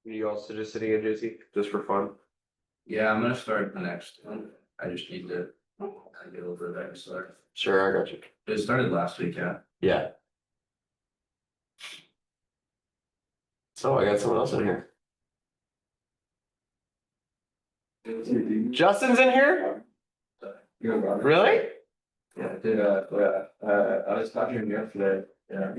You also just sitting in JC just for fun? Yeah, I'm gonna start the next one. I just need to get over that start. Sure, I got you. It started last week, yeah. Yeah. So I got someone else in here. Justin's in here? Really? Yeah, I did. I was talking to him yesterday. Yeah.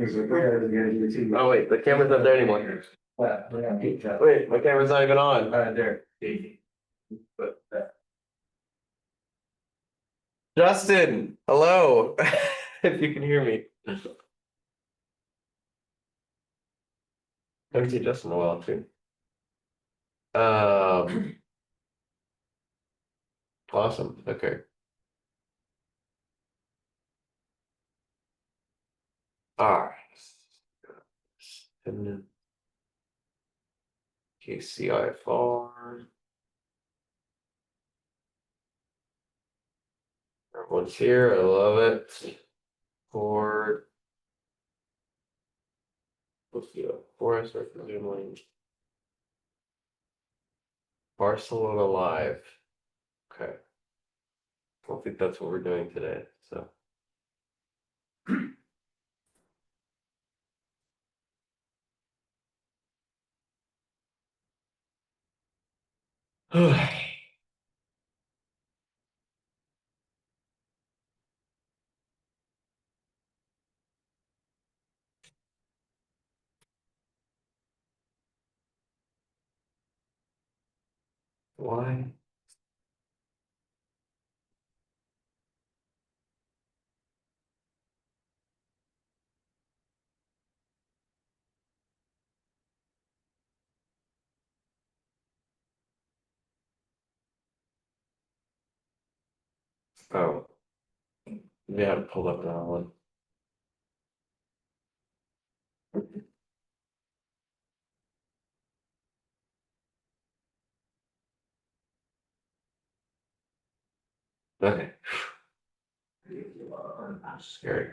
Oh wait, the camera's not there anymore. Wait, my camera's not even on. There. But Justin, hello. If you can hear me. Haven't seen Justin in a while too. Awesome. Okay. All right. And then KSEE IFR. Everyone's here. I love it. Forest presumably. Barcelona Live. Okay. I don't think that's what we're doing today. So. Why? Oh. Yeah, I pulled up that one. Okay. Scary.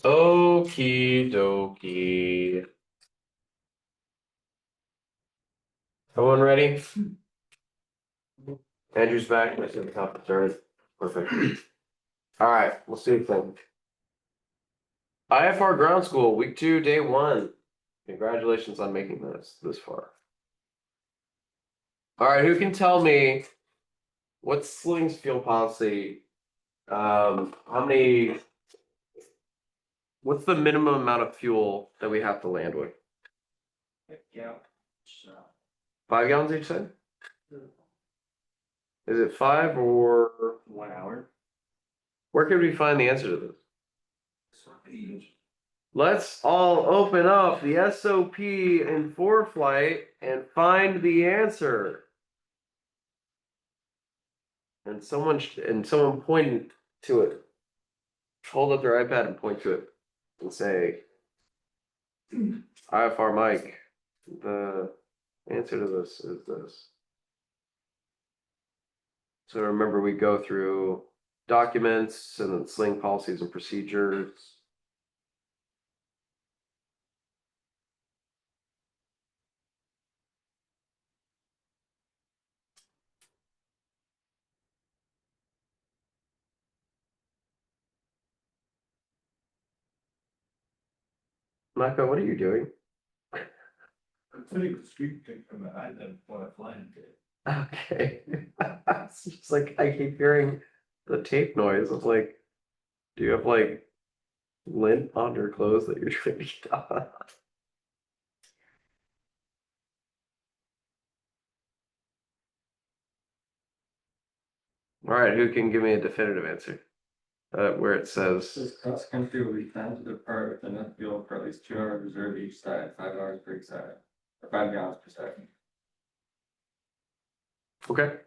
Okie dokie. Everyone ready? Andrew's back. Let's at the top of the third. Perfect. All right, we'll see then. IFR Ground School, week 2, day 1. Congratulations on making this far. All right, who can tell me what's Sling's fuel policy? What's the minimum amount of fuel that we have to land with? yeah. 5 gallons each side? Is it 5 or 1 hour. where could we find the answer to this? Let's all open up the SOP in ForeFlight and find the answer. And someone point to it. Hold up their iPad and point to it and say, IFR Mike, the answer to this is this. So remember, we go through documents and then Sling policies and procedures. Micah, what are you doing? I'm putting the street pic from the island when I fly into it. Okay. It's just like I keep hearing the tape noise. It's like, do you have like lint on your clothes that you're trying to get on? All right, who can give me a definitive answer? Where it says This cross country will be planned to depart with enough fuel for at least 2 hours reserve each side, 5 hours per each side, or 5 gallons per second. okay,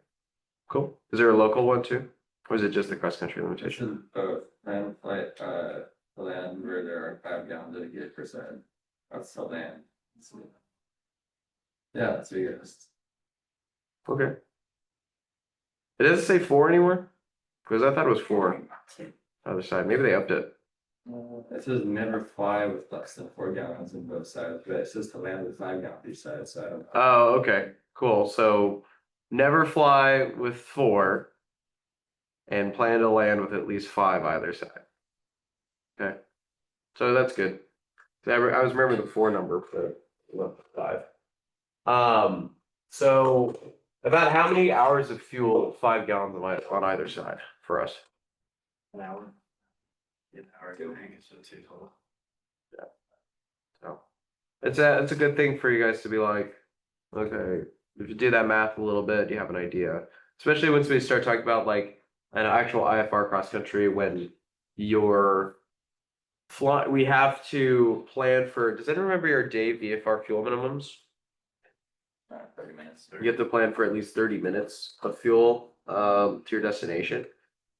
cool. Is there a local one too? Or is it just the cross country This limitation? is both land flight, the land where there are 5 gallons dedicated per side. That's the land. Yeah, that's biggest. Okay. It doesn't say 4 anymore? Because I thought it was 4. Other side, maybe they upped it. It says never fly with less than 4 gallons on both sides, but it says to land with 5 gallons each side, so I don't know. Oh, okay, cool. So never fly with 4 and plan to land with at least 5 either side. Okay, so that's good. I was remembering the 4 number, but not the 5. So about how many hours of fuel, 5 gallons on either side for us? An hour. An hour, I think it's a 2 total. So it's a good thing for you guys to be like, okay, if you do that math a little bit, you have an idea. Especially once we start talking about like an actual IFR cross country when you're fly, we have to plan for. Does anyone remember your day VFR fuel minimums? 30 minutes. You have to plan for at least 30 minutes of fuel to your destination.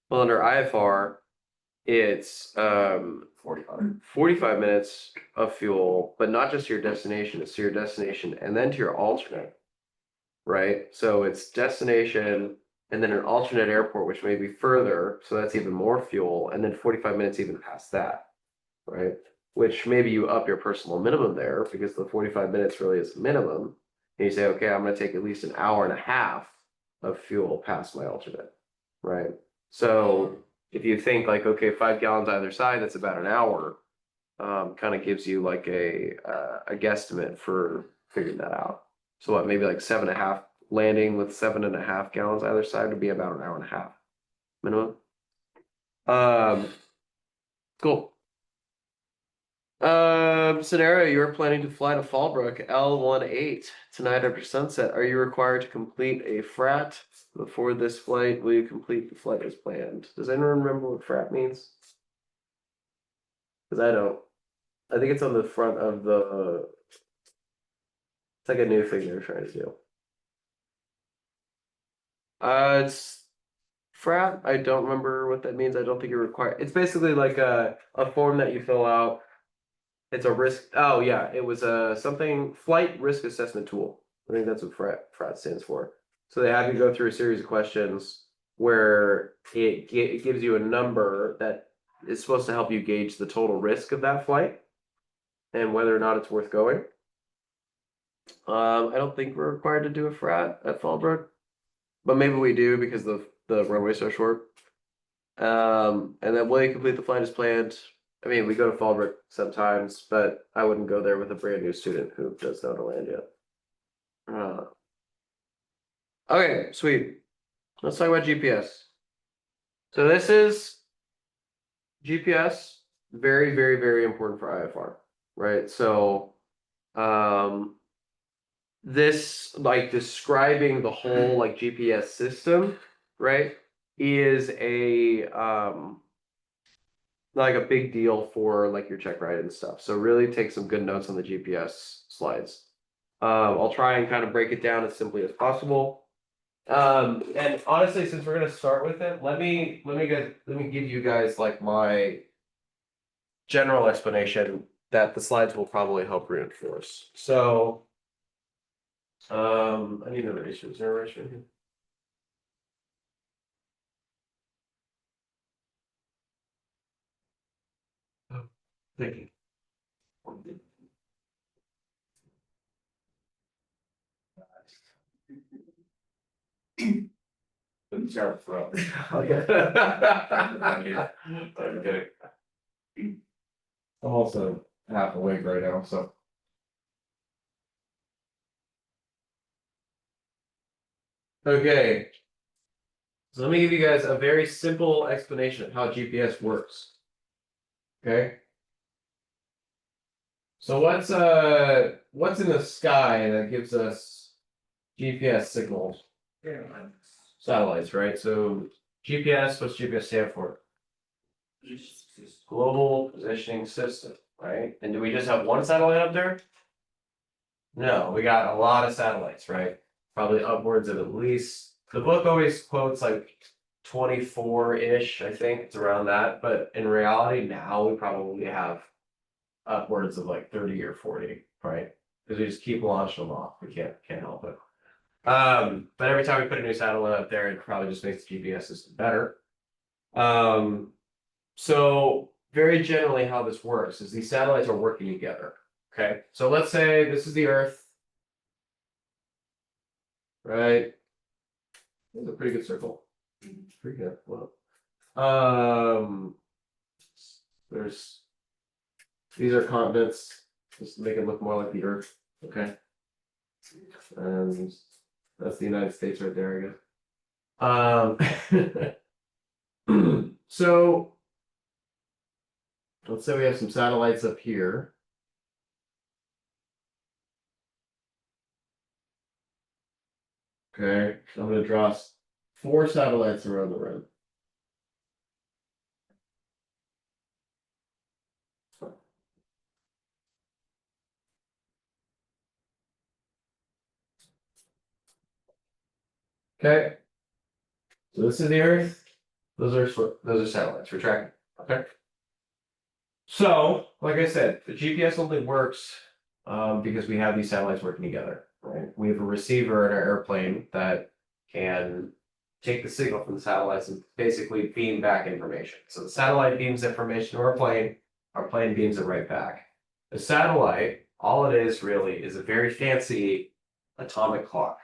Well, under IFR, it's 45 minutes of fuel, but not just to your destination, it's to your destination and then to your alternate. Right? So it's destination and then an alternate airport, which may be further, so that's even more fuel, and then 45 minutes even past that. Right? Which maybe you up your personal minimum there because the 45 minutes really is the minimum. And you say, okay, I'm going to take at least an hour and a half of fuel past my alternate. Right? So if you think like, okay, 5 gallons either side, that's about an hour. Kind of gives you like a guesstimate for figuring that out. So what, maybe like 7.5 landing with 7.5 gallons either side would be about an hour and a half minimum. Cool. Scenario, you're planning to fly to Fallbrook L18 tonight after sunset. Are you required to complete a frat before this flight? Will you complete the flight as planned? Does anyone remember what frat means? Because I don't. I think it's on the front of the. It's like a new thing they're trying to do. It's frat. I don't remember what that means. I don't think you're required. It's basically like a form that you fill out. It's a risk. Oh yeah, it was a something flight risk assessment tool. I think that's what frat stands for. So they have you go through a series of questions where it gives you a number that is supposed to help you gauge the total risk of that flight and whether or not it's worth going. I don't think we're required to do a frat at Fallbrook, but maybe we do because the runway's so short. And then will you complete the flight as planned? I mean, we go to Fallbrook sometimes, but I wouldn't go there with a brand new student who doesn't know to land yet. Okay, sweet. Let's talk about GPS. So this is GPS, very, very, very important for IFR, right? So, this like describing the whole like GPS system, right, is a like a big deal for like your check ride and stuff. So really take some good notes on the GPS slides. I'll try and kind of break it down as simply as possible. And honestly, since we're gonna start with it, let me give you guys like my general explanation that the slides will probably help reinforce. So, I need an eraser. Is there an eraser here? Oh, thank you. Start from. Okay. Okay. I'm also half awake right now, so. Okay. So let me give you guys a very simple explanation of how GPS works. Okay. So what's in the sky that gives us GPS signals? Satellites, right? So GPS, what's GPS stand for? Global Positioning System, right? And do we just have one satellite up there? No, we got a lot of satellites, right? Probably upwards of at least, the book always quotes like 24-ish, I think it's around that. But in reality, now we probably have upwards of like 30 or 40, right? because we just keep launching them off. We can't help it. But every time we put a new satellite up there, it probably just makes the GPS system better. So very generally how this works is these satellites are working together. Okay, so let's say this is the Earth, right? It's a pretty good circle. Pretty good. Well, these are continents. Just to make it look more like the Earth. Okay. And that's the United States right there, I guess. So let's say we have some satellites up here. Okay, so I'm going to draw 4 satellites around the rim. Okay, so this is the Earth. Those are satellites we're tracking. Okay. So, like I said, the GPS only works because we have these satellites working together. Right? We have a receiver in our airplane that can take the signal from the satellites and basically beam back information. So the satellite beams information to our plane beams it right back. The satellite, all it is really is a very fancy atomic clock,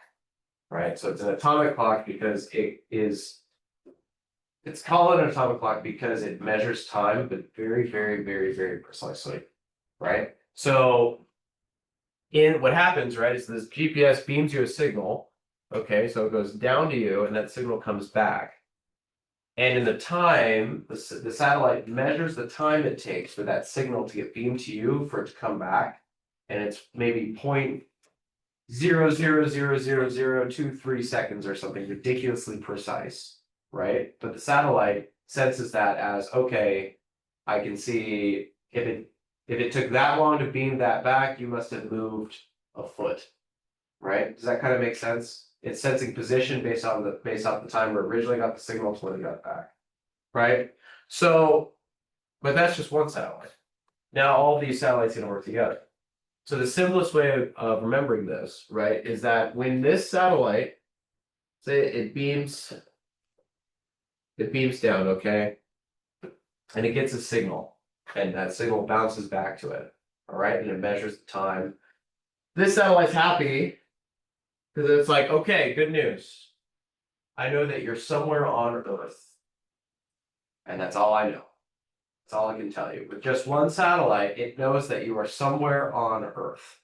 right? So it's an atomic clock because it's called an atomic clock because it measures time, but very, very, very, very precisely, right? So in what happens, right, is this GPS beams you a signal. Okay, so it goes down to you, and that signal comes back. And in the time, the satellite measures the time it takes for that signal to get beamed to you for it to come back, and it's maybe 0.000023 seconds or something ridiculously precise, right? But the satellite senses that as, okay, I can see if it took that long to beam that back, you must have moved a foot, right? Does that kind of make sense? It's sensing position based off the time where it originally got the signal to when it got back, right? So, but that's just one satellite. Now all these satellites are going to work together. So the simplest way of remembering this, right, is that when this satellite, say it beams down, okay, and it gets a signal, and that signal bounces back to it, all right, and it measures the time. This satellite's happy because it's like, okay, good news. I know that you're somewhere on Earth, and that's all I know. That's all I can tell you. With just one satellite, it knows that you are somewhere on Earth.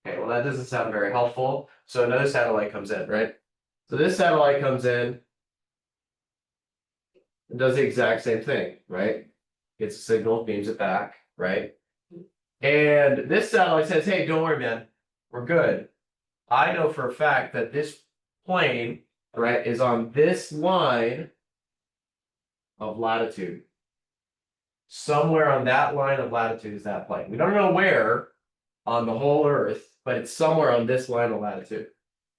Okay, well, that doesn't sound very helpful. So another satellite comes in, right? So this satellite comes in and does the exact same thing, right? Gets a signal, beams it back, right? And this satellite says, hey, don't worry, man, we're good. I know for a fact that this plane, right, is on this line of latitude. Somewhere on that line of latitude is that plane. We don't know where on the whole Earth, but it's somewhere on this line of latitude.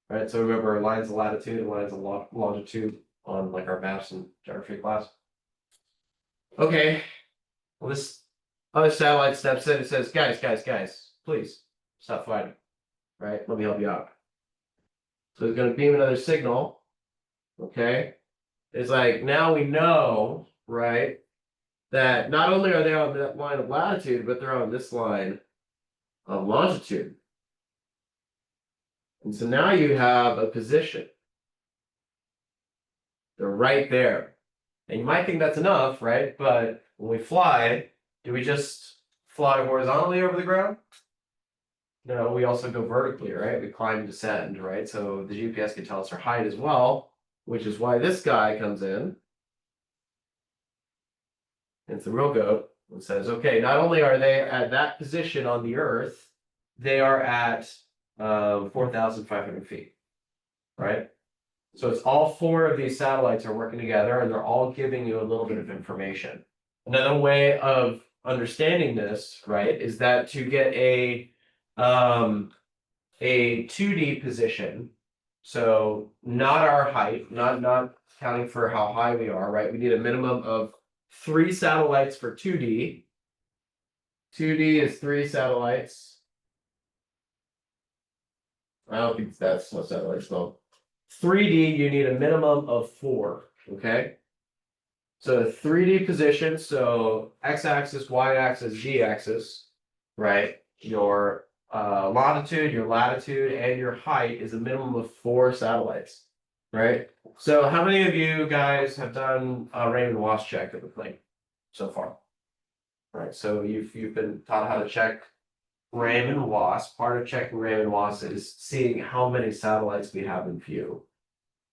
Right? So remember lines of latitude and lines of longitude on like our maps in geography class. Okay. Well, this other satellite steps in and says, guys, please stop fighting. Right? Let me help you out. So it's going to beam another signal. Okay. It's like now we know, right, that not only are they on that line of latitude, but they're on this line of longitude. And so now you have a position. They're right there. And you might think that's enough, right? But when we fly, do we just fly horizontally over the ground? No, we also go vertically, right? We climb and descend, right? So the GPS can tell us our height as well, which is why this guy comes in. It's the real goat and says, okay, not only are they at that position on the Earth, they are at 4,500 feet, right? So it's all 4 of these satellites are working together and they're all giving you a little bit of information. Another way of understanding this, right, is that to get a 2D position, so not our height, not counting for how high we are, right? We need a minimum of 3 satellites for 2D. 2D is 3 satellites. I don't think that's what satellites though. 3D, you need a minimum of 4, okay? So 3D position, so x-axis, y-axis, z-axis, right? Your longitude, your latitude, and your height is a minimum of 4 satellites, right? So how many of you guys have done a Raymond Wass check of the plane so far? Right, so you've been taught how to check Raymond Wass. Part of checking Raymond Wass is seeing how many satellites we have in view.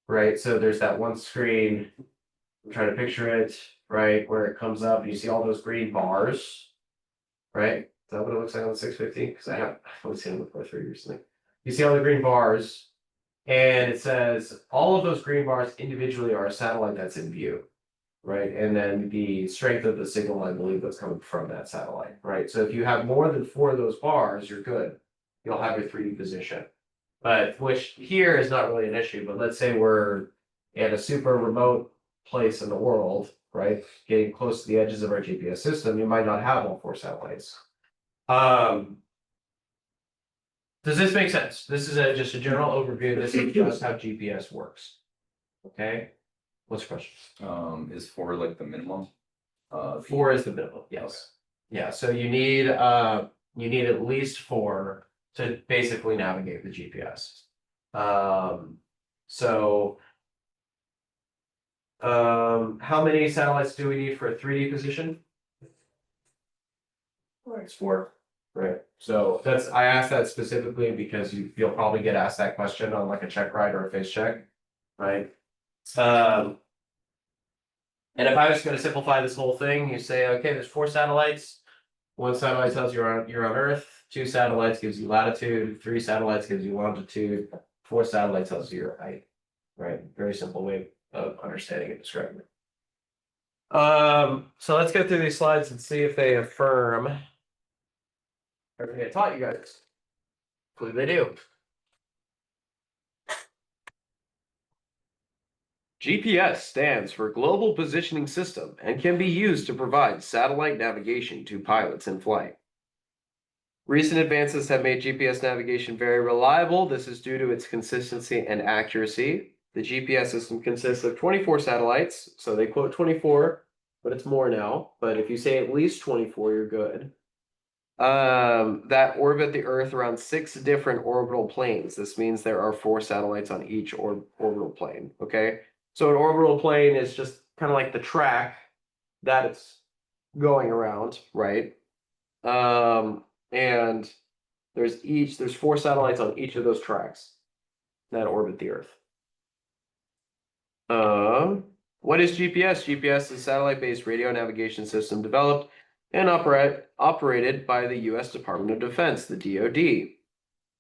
Right, so there's that one screen. I'm trying to picture it, right, where it comes up, and you see all those green bars. Right? Is that what it looks like on the 650? Because I've only seen it before 3 recently. You see all the green bars, and it says all of those green bars individually are a satellite that's in view. Right, and then the strength of the signal, I believe, that's coming from that satellite, right? So if you have more than 4 of those bars, you're good. You'll have your 3D position. But which here is not really an issue, but let's say we're at a super remote place in the world, right? Getting close to the edges of our GPS system, you might not have all 4 satellites. Does this make sense? This is just a general overview. This is just how GPS works. Okay? What's the question? Is 4 like the minimum? 4 is the minimum, yes. Yeah, so you need at least 4 to basically navigate the GPS. How many satellites do we need for a 3D position? It's 4, right? So that's, I asked that specifically because you'll probably get asked that question on like a check ride or a face check, right? And if I was going to simplify this whole thing, you say, okay, there's 4 satellites. 1 satellite tells you you're on Earth. 2 satellites gives you latitude. 3 satellites gives you longitude. 4 satellites tells you your height. Right? Very simple way of understanding and describing it. So let's go through these slides and see if they affirm everything I taught you guys. Hopefully they do. GPS stands for Global Positioning System and can be used to provide satellite navigation to pilots in flight. Recent advances have made GPS navigation very reliable. This is due to its consistency and accuracy. The GPS system consists of 24 satellites, so they quote 24, but it's more now. But if you say at least 24, you're good. That orbit the Earth around 6 different orbital planes. This means there are 4 satellites on each orbital plane, okay? So an orbital plane is just kind of like the track that it's going around, right? And there's 4 satellites on each of those tracks that orbit the Earth. What is GPS? GPS is a satellite-based radio navigation system developed and operated by the U.S. Department of Defense, the DoD.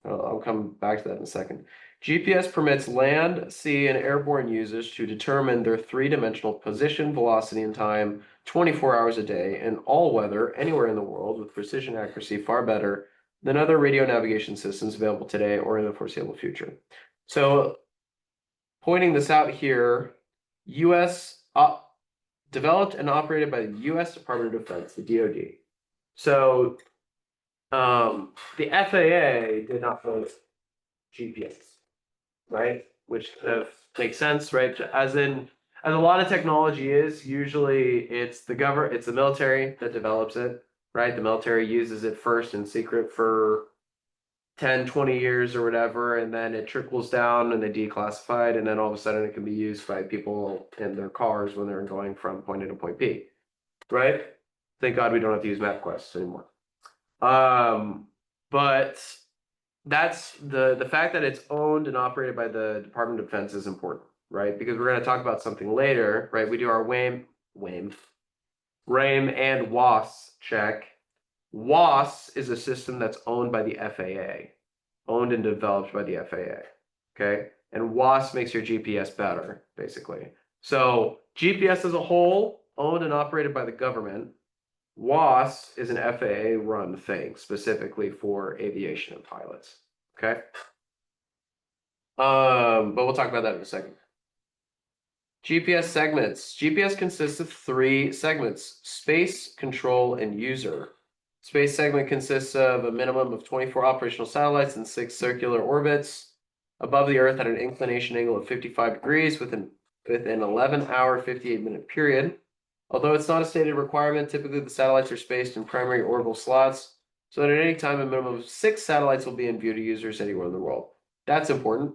I'll come back to that in a second. GPS permits land, sea, and airborne users to determine their 3-dimensional position, velocity, and time 24 hours a day in all weather anywhere in the world with precision accuracy far better than other radio navigation systems available today or in the foreseeable future. So, pointing this out here, U.S. Developed and operated by the U.S. Department of Defense, the DoD. So, the FAA did not build GPS, right? Which kind of makes sense, right? As a lot of technology is, usually it's the military that develops it, right? The military uses it first in secret for 10, 20 years or whatever, and then it trickles down and they declassify it, and then all of a sudden it can be used by people in their cars when they're going from point A to point B, right? Thank God we don't have to use MapQuest anymore. But that's the fact that it's owned and operated by the Department of Defense is important, right? Because we're going to talk about something later, right? We do our RAIM and WAS check. WAS is a system that's owned by the FAA, owned and developed by the FAA, okay? And WAS makes your GPS better, basically. So GPS as a whole, owned and operated by the government. WAS is an FAA-run thing, specifically for aviation and pilots, okay? But we'll talk about that in a second. GPS segments. GPS consists of 3 segments: space, control, and user. Space segment consists of a minimum of 24 operational satellites and 6 circular orbits. above the Earth at an inclination angle of 55 degrees within an 11-hour, 58-minute period. Although it's not a stated requirement, typically the satellites are spaced in primary orbital slots, so that at any time a minimum of 6 satellites will be in view to users anywhere in the world. That's important.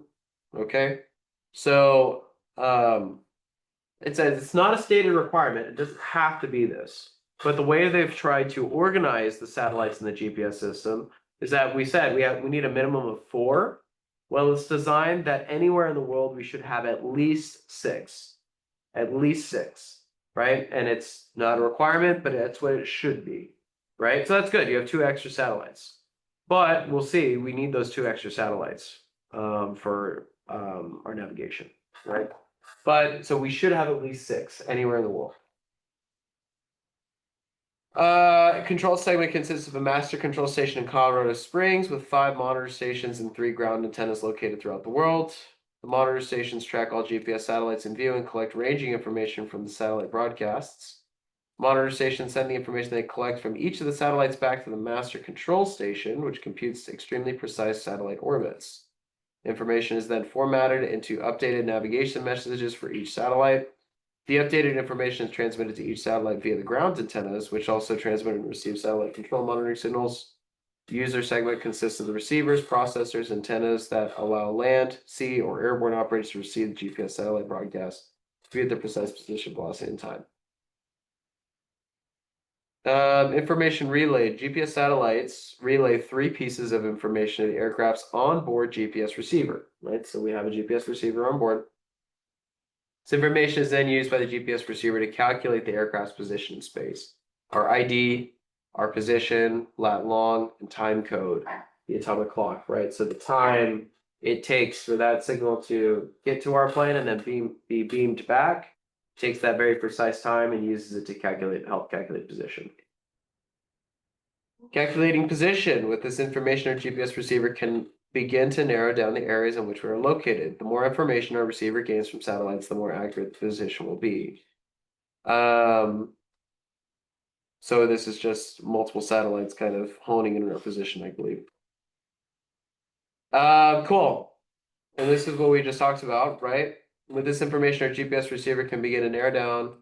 Okay, so it says it's not a stated requirement. It doesn't have to be this. But the way they've tried to organize the satellites in the GPS system is that we said we need a minimum of 4. Well, it's designed that anywhere in the world we should have at least 6. At least 6, right? And it's not a requirement, but that's what it should be, right? So that's good. You have 2 extra satellites. But we'll see, we need those 2 extra satellites for our navigation, right? But so we should have at least 6 anywhere in the world. Control segment consists of a master control station in Colorado Springs with 5 monitor stations and 3 ground antennas located throughout the world. The monitor stations track all GPS satellites in view and collect ranging information from the satellite broadcasts. Monitor stations send the information they collect from each of the satellites back to the master control station, which computes extremely precise satellite orbits. Information is then formatted into updated navigation messages for each satellite. The updated information is transmitted to each satellite via the ground antennas, which also transmit and receive satellite control monitoring signals. The user segment consists of the receivers, processors, antennas that allow land, sea, or airborne operators to receive the GPS satellite broadcast via their precise position, velocity, and time. Information relayed. GPS satellites relay 3 pieces of information to the aircraft's onboard GPS receiver, right? So we have a GPS receiver on board. This information is then used by the GPS receiver to calculate the aircraft's position in space. Our ID, our position, lat long, and time code, the atomic clock, right? So the time it takes for that signal to get to our plane and then be beamed back takes that very precise time and uses it to help calculate position. Calculating position. With this information, our GPS receiver can begin to narrow down the areas in which we are located. The more information our receiver gains from satellites, the more accurate the position will be. So this is just multiple satellites kind of honing in on our position, I believe. Cool. And this is what we just talked about, right? With this information, our GPS receiver can begin to narrow down.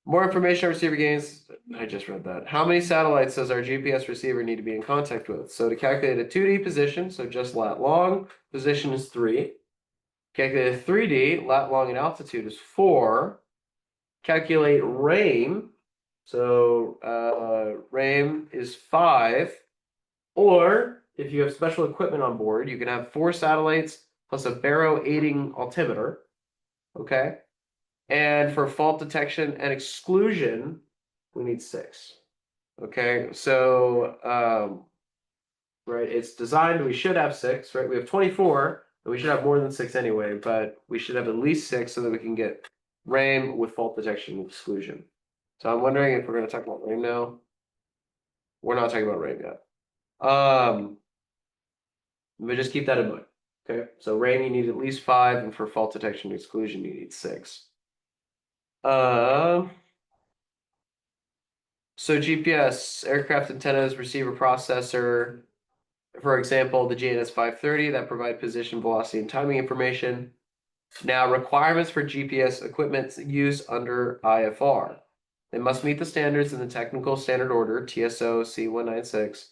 More information our receiver gains. I just read that. How many satellites does our GPS receiver need to be in contact with? So to calculate a 2D position, so just lat long, position is 3. Calculate a 3D, lat long and altitude is 4. Calculate RAIM. So RAIM is 5. Or if you have special equipment on board, you can have 4 satellites plus a baro aiding altimeter. Okay. And for fault detection and exclusion, we need 6. Okay, so right, it's designed, we should have 6, right? We have 24, and we should have more than 6 anyway, but we should have at least 6 so that we can get RAIM with fault detection and exclusion. So I'm wondering if we're going to talk about RAIM now. We're not talking about RAIM yet. But just keep that in mind. Okay, so RAIM you need at least 5, and for fault detection and exclusion you need 6. So GPS, aircraft antennas, receiver processor, for example, the GNS 530 that provide position, velocity, and timing information. Now, requirements for GPS equipment used under IFR. They must meet the standards in the Technical Standard Order, TSO C196,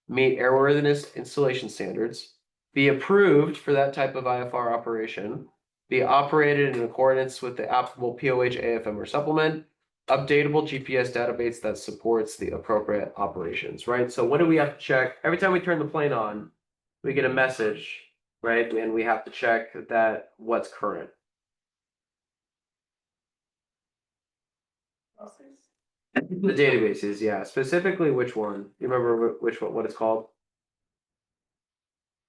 meet airworthiness installation standards, be approved for that type of IFR operation, be operated in accordance with the applicable POH, AFM, or supplement, updatable GPS database that supports the appropriate operations, right? So what do we have to check? Every time we turn the plane on, we get a message, right? And we have to check that what's current. The databases, yeah. Specifically, which one? You remember which one, what it's called?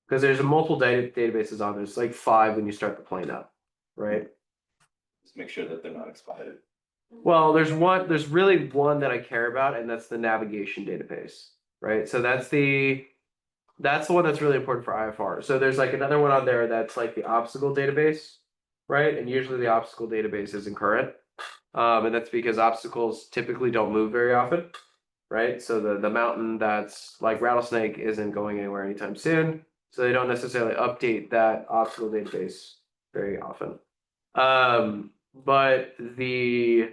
Because there's multiple databases on there. It's like 5 when you start the plane up, right? Just make sure that they're not expired. Well, there's really one that I care about, and that's the navigation database, right? So that's the one that's really important for IFR. So there's like another one on there that's like the obstacle database, right? And usually the obstacle database isn't current. And that's because obstacles typically don't move very often, right? So the mountain that's like Rattlesnake isn't going anywhere anytime soon. So they don't necessarily update that obstacle database very often. But the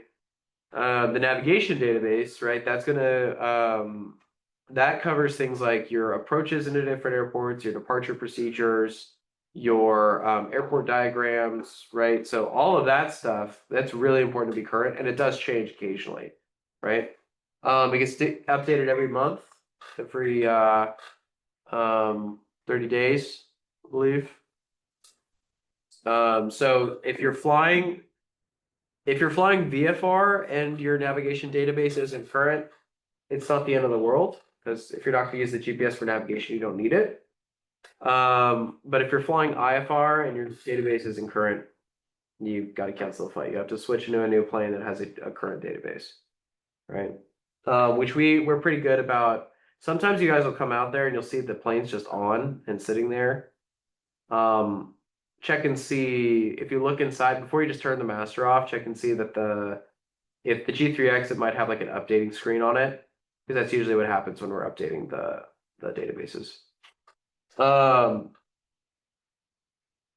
navigation database, right? That's gonna that covers things like your approaches into different airports, your departure procedures, your airport diagrams, right? So all of that stuff, that's really important to be current, and it does change occasionally, right? It gets updated every month, every 30 days, I believe. So if you're flying VFR and your navigation database isn't current, it's not the end of the world, because if you're not gonna use the GPS for navigation, you don't need it. But if you're flying IFR and your database isn't current, you've got to cancel the flight. You have to switch into a new plane that has a current database, right? Which we're pretty good about. Sometimes you guys will come out there and you'll see the plane's just on and sitting there. Check and see if you look inside before you just turn the master off. Check and see that if the G3X, it might have like an updating screen on it, because that's usually what happens when we're updating the databases.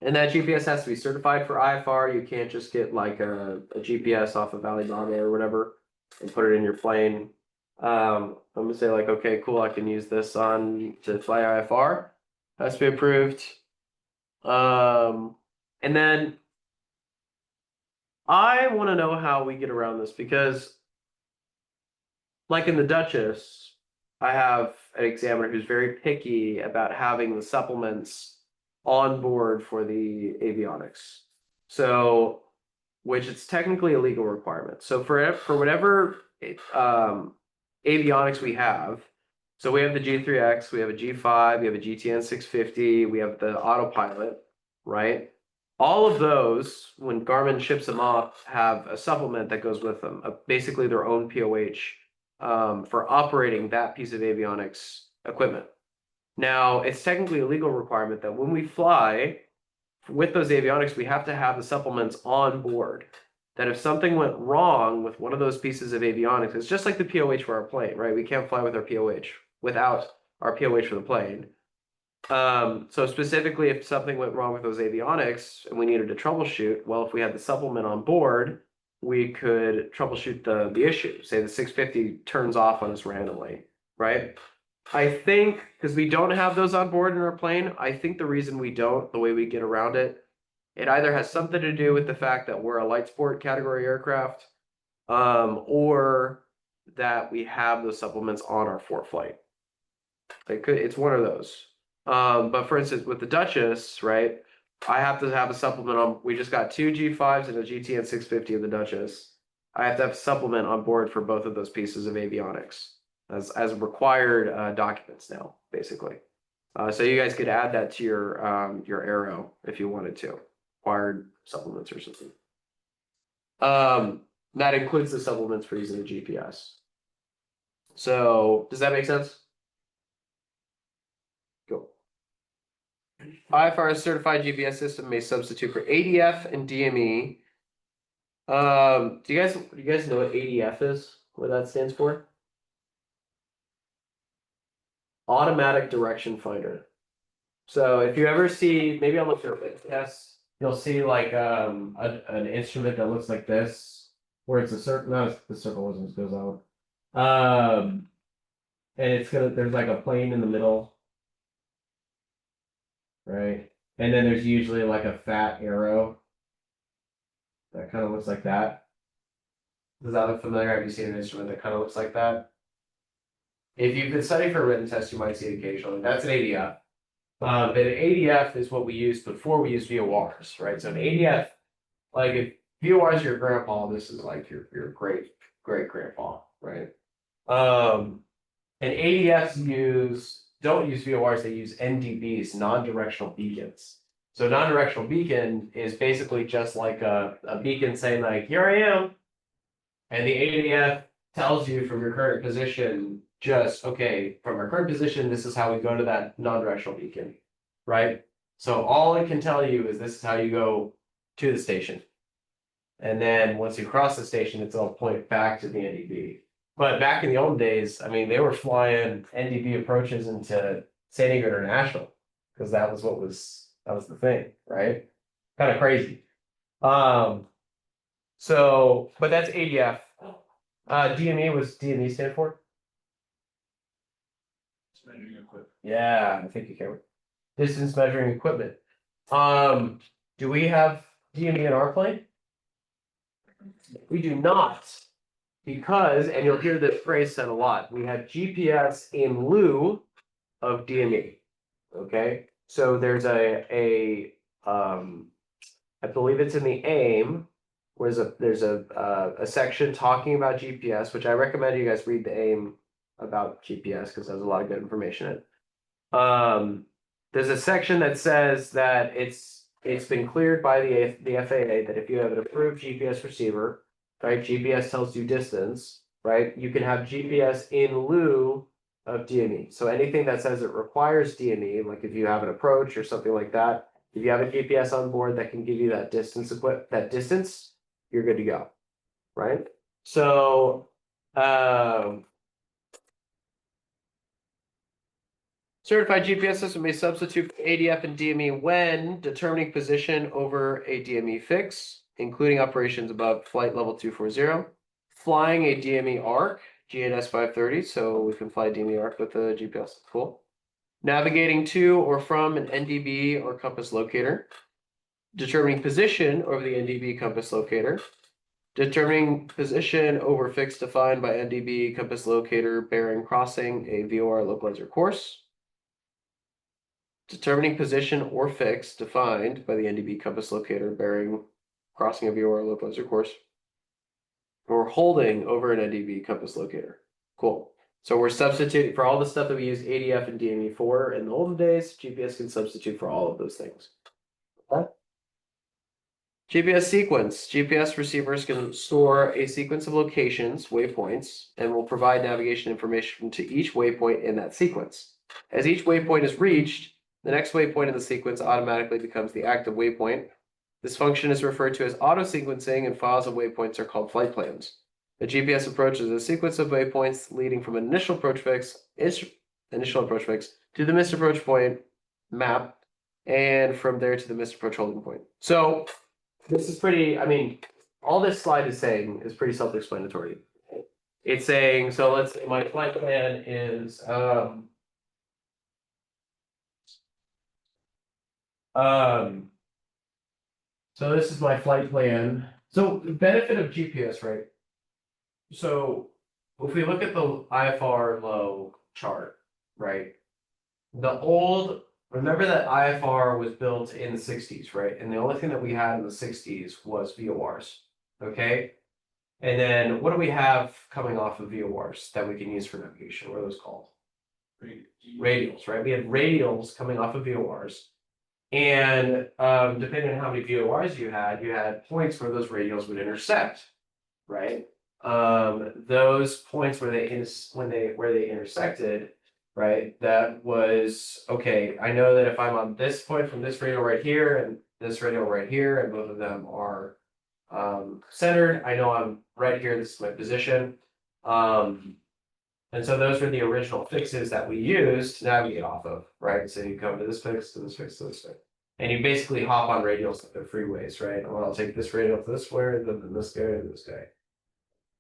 And that GPS has to be certified for IFR. You can't just get like a GPS off of Alibaba or whatever and put it in your plane. I'm gonna say like, okay, cool, I can use this to fly IFR. Has to be approved. And then I want to know how we get around this, because like in the Duchess, I have an examiner who's very picky about having the supplements on board for the avionics. So, which it's technically a legal requirement. So for whatever avionics we have, so we have the G3X, we have a G5, we have a GTN 650, we have the autopilot, right? All of those, when Garmin ships them off, have a supplement that goes with them, basically their own POH for operating that piece of avionics equipment. Now, it's technically a legal requirement that when we fly with those avionics, we have to have the supplements on board. That if something went wrong with one of those pieces of avionics, it's just like the POH for our plane, right? We can't fly with our POH without our POH for the plane. So specifically, if something went wrong with those avionics and we needed to troubleshoot, well, if we had the supplement on board, we could troubleshoot the issue. Say the 650 turns off on us randomly, right? I think because we don't have those on board in our plane, I think the reason we don't, the way we get around it, it either has something to do with the fact that we're a light sport category aircraft, or that we have those supplements on our flight. It's one of those. But for instance, with the Duchess, right, I have to have a supplement on. We just got 2 G5s and a GTN 650 of the Duchess. I have to have a supplement on board for both of those pieces of avionics as required documents now, basically. So you guys could add that to your arrow if you wanted to, required supplements or something. That includes the supplements for using the GPS. So does that make sense? Cool. IFR certified GPS system may substitute for ADF and DME. Do you guys know what ADF is? What that stands for? Automatic direction finder. So if you ever see, maybe I'll look through a test, you'll see like an instrument that looks like this, where it's a circle. No, the circle wasn't goes out. And there's like a plane in the middle, right? And then there's usually like a fat arrow that kind of looks like that. Does that look familiar? Have you seen an instrument that kind of looks like that? If you've been studying for a written test, you might see it occasionally. That's an ADF. But an ADF is what we used before we used VORs, right? So an ADF, like if VOR is your grandpa, this is like your great grandpa, right? And ADFs don't use VORs, they use NDBs, non-directional beacons. So non-directional beacon is basically just like a beacon saying like, here I am. And the ADF tells you from your current position, just, okay, from our current position, this is how we go to that non-directional beacon, right? So all it can tell you is this is how you go to the station. And then once you cross the station, it's all point back to the NDB. But back in the old days, I mean, they were flying NDB approaches into San Diego International. because that was the thing, right? Kind of crazy. So, but that's ADF. DME was DME stand for? Measuring equipment. Yeah, I think you can. Distance measuring equipment. Do we have DME in our plane? We do not. Because, and you'll hear this phrase said a lot, we have GPS in lieu of DME. Okay, so there's I believe it's in the AIM, where there's a section talking about GPS, which I recommend you guys read the AIM about GPS because there's a lot of good information in it. There's a section that says that it's been cleared by the FAA that if you have an approved GPS receiver, right, GPS tells you distance, right, you can have GPS in lieu of DME. So anything that says it requires DME, like if you have an approach or something like that, if you have a GPS on board that can give you that distance, you're good to go, right? So, certified GPS system may substitute for ADF and DME when determining position over a DME fix, including operations above flight level 240, flying a DME ARC, GNS 530, so we can fly DME ARC with the GPS, cool. Navigating to or from an NDB or compass locator, determining position over the NDB compass locator, determining position over fix defined by NDB compass locator bearing crossing a VOR localizer course, determining position or fix defined by the NDB compass locator bearing crossing a VOR localizer course, or holding over an NDB compass locator. Cool. So we're substituting for all the stuff that we use ADF and DME for in the olden days. GPS can substitute for all of those things. Okay. GPS sequence. GPS receivers can store a sequence of locations, waypoints, and will provide navigation information to each waypoint in that sequence. As each waypoint is reached, the next waypoint in the sequence automatically becomes the active waypoint. This function is referred to as auto-sequencing, and files of waypoints are called flight plans. A GPS approach is a sequence of waypoints leading from an initial approach fix to the missed approach point map, and from there to the missed approach holding point. So this is pretty, I mean, all this slide is saying is pretty self-explanatory. It's saying, so let's say my flight plan is so this is my flight plan. So the benefit of GPS, right? So if we look at the IFR low chart, right? Remember that IFR was built in the 60s, right? And the only thing that we had in the 60s was VORs, okay? And then what do we have coming off of VORs that we can use for navigation? What are those called? Radials, right? We had radials coming off of VORs. And depending on how many VORs you had points where those radials would intersect, right? Those points where they intersected, right? That was okay. I know that if I'm on this point from this radial right here and this radial right here, and both of them are centered, I know I'm right here. This is my position. And so those were the original fixes that we used to navigate off of, right? So you come to this fix, to this fix, to this fix. And you basically hop on radials like they're freeways, right? Well, I'll take this radial to this way, then this guy, and this guy.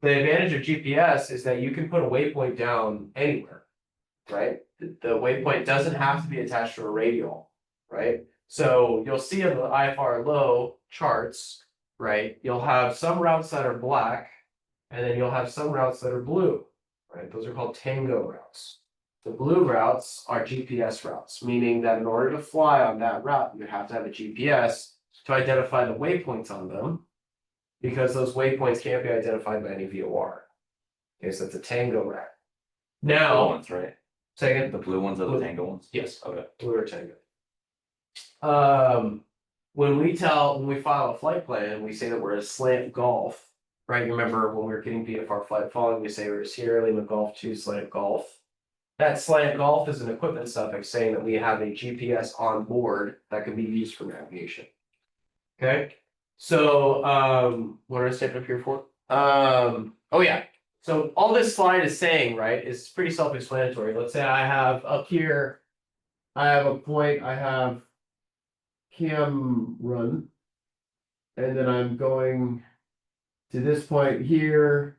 The advantage of GPS is that you can put a waypoint down anywhere, right? The waypoint doesn't have to be attached to a radial, right? So you'll see in the IFR low charts, right? You'll have some routes that are black, and then you'll have some routes that are blue. Right, those are called tango routes. The blue routes are GPS routes, meaning that in order to fly on that route, you have to have a GPS to identify the waypoints on them, because those waypoints can't be identified by any VOR. Okay, so it's a tango route. Now, ones, right? Second, The blue ones are the tango ones? yes, Okay. blue or tango. When we file a flight plan, we say that we're a slant Golf. Right, you remember when we were getting VFR flight following, we say we're Sierra Lima Golf 2 slant Golf. That slant Golf is an equipment suffix saying that we have a GPS on board that can be used for navigation. Okay, so what did I stand up here for? Oh yeah. So all this slide is saying, right, is pretty self-explanatory. Let's say I have up here I have a point, I have cam run. And then I'm going to this point here,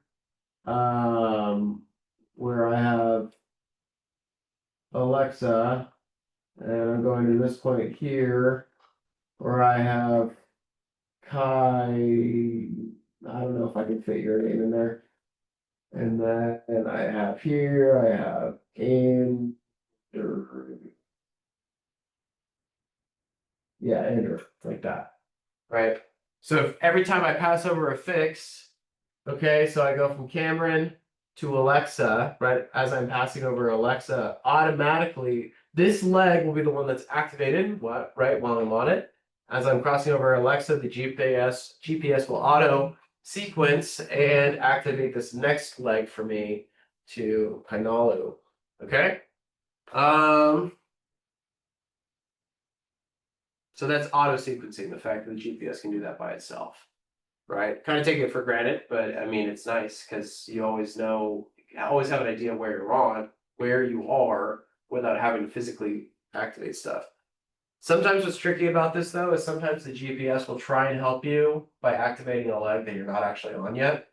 where I have Alexa, and I'm going to this point here, where I have Kai. I don't know if I can fit your name in there. And then I have here, I have Andrew. Yeah, Andrew, like that. Right? So if every time I pass over a fix, okay, so I go from Cameron to Alexa, right? As I'm passing over Alexa, automatically this leg will be the one that's activated, what, right, while I'm on it. As I'm crossing over Alexa, the GPS will auto sequence and activate this next leg for me to Kainalu. Okay? So that's auto sequencing, the fact that the GPS can do that by itself. Right? Kind of take it for granted, but I mean, it's nice because you always know, always have an idea where you're on, where you are, without having to physically activate stuff. Sometimes what's tricky about this though is sometimes the GPS will try and help you by activating a leg that you're not actually on yet.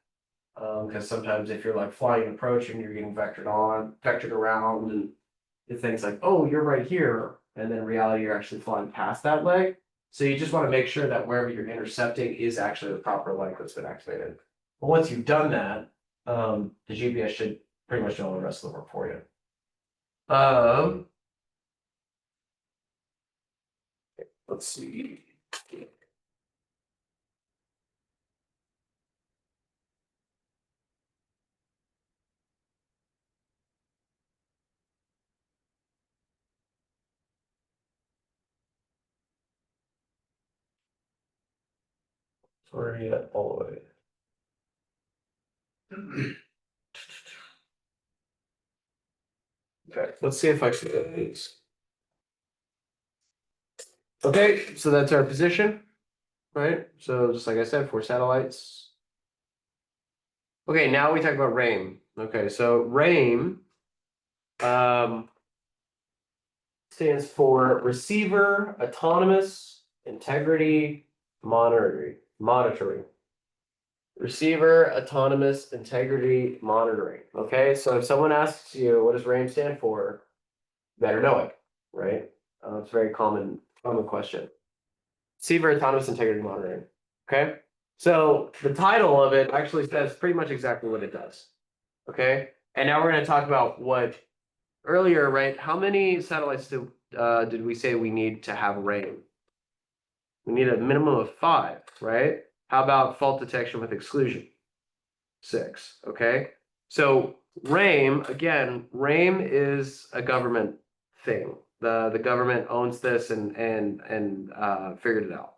Because sometimes if you're like flying an approach and you're getting vectored around, and it thinks like, oh, you're right here, and then in reality you're actually flying past that leg. So you just want to make sure that wherever you're intercepting is actually the proper leg that's been activated. But once you've done that, the GPS should pretty much do all the rest of the work for you. Let's see. Sorry, all the way. Okay, let's see if I can get these. Okay, so that's our position, right? So just like I said, 4 satellites. Okay, now we talk about RAIM. Okay, so RAIM stands for Receiver Autonomous Integrity Monitoring. Receiver Autonomous Integrity Monitoring. Okay, so if someone asks you what does RAIM stand for, you better know it, right? It's a very common question. Receiver Autonomous Integrity Monitoring. Okay, so the title of it actually says pretty much exactly what it does. Okay, and now we're going to talk about what earlier, right? How many satellites did we say we need to have RAIM? We need a minimum of 5, right? How about fault detection with exclusion? 6, okay? So RAIM, again, RAIM is a government thing. The government owns this and figured it out.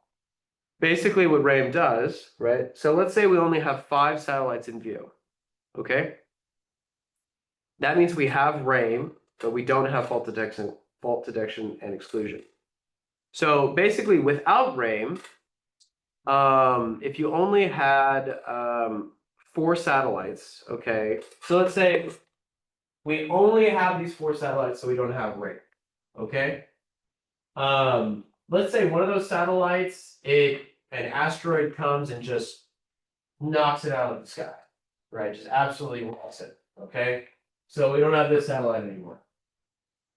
Basically what RAIM does, right? So let's say we only have 5 satellites in view, okay? That means we have RAIM, but we don't have fault detection and exclusion. So basically without RAIM, if you only had 4 satellites, okay, so let's say we only have these 4 satellites, so we don't have RAIM, okay. Let's say one of those satellites, an asteroid comes and just knocks it out of the sky, right? Just absolutely walks it, okay. So we don't have this satellite anymore.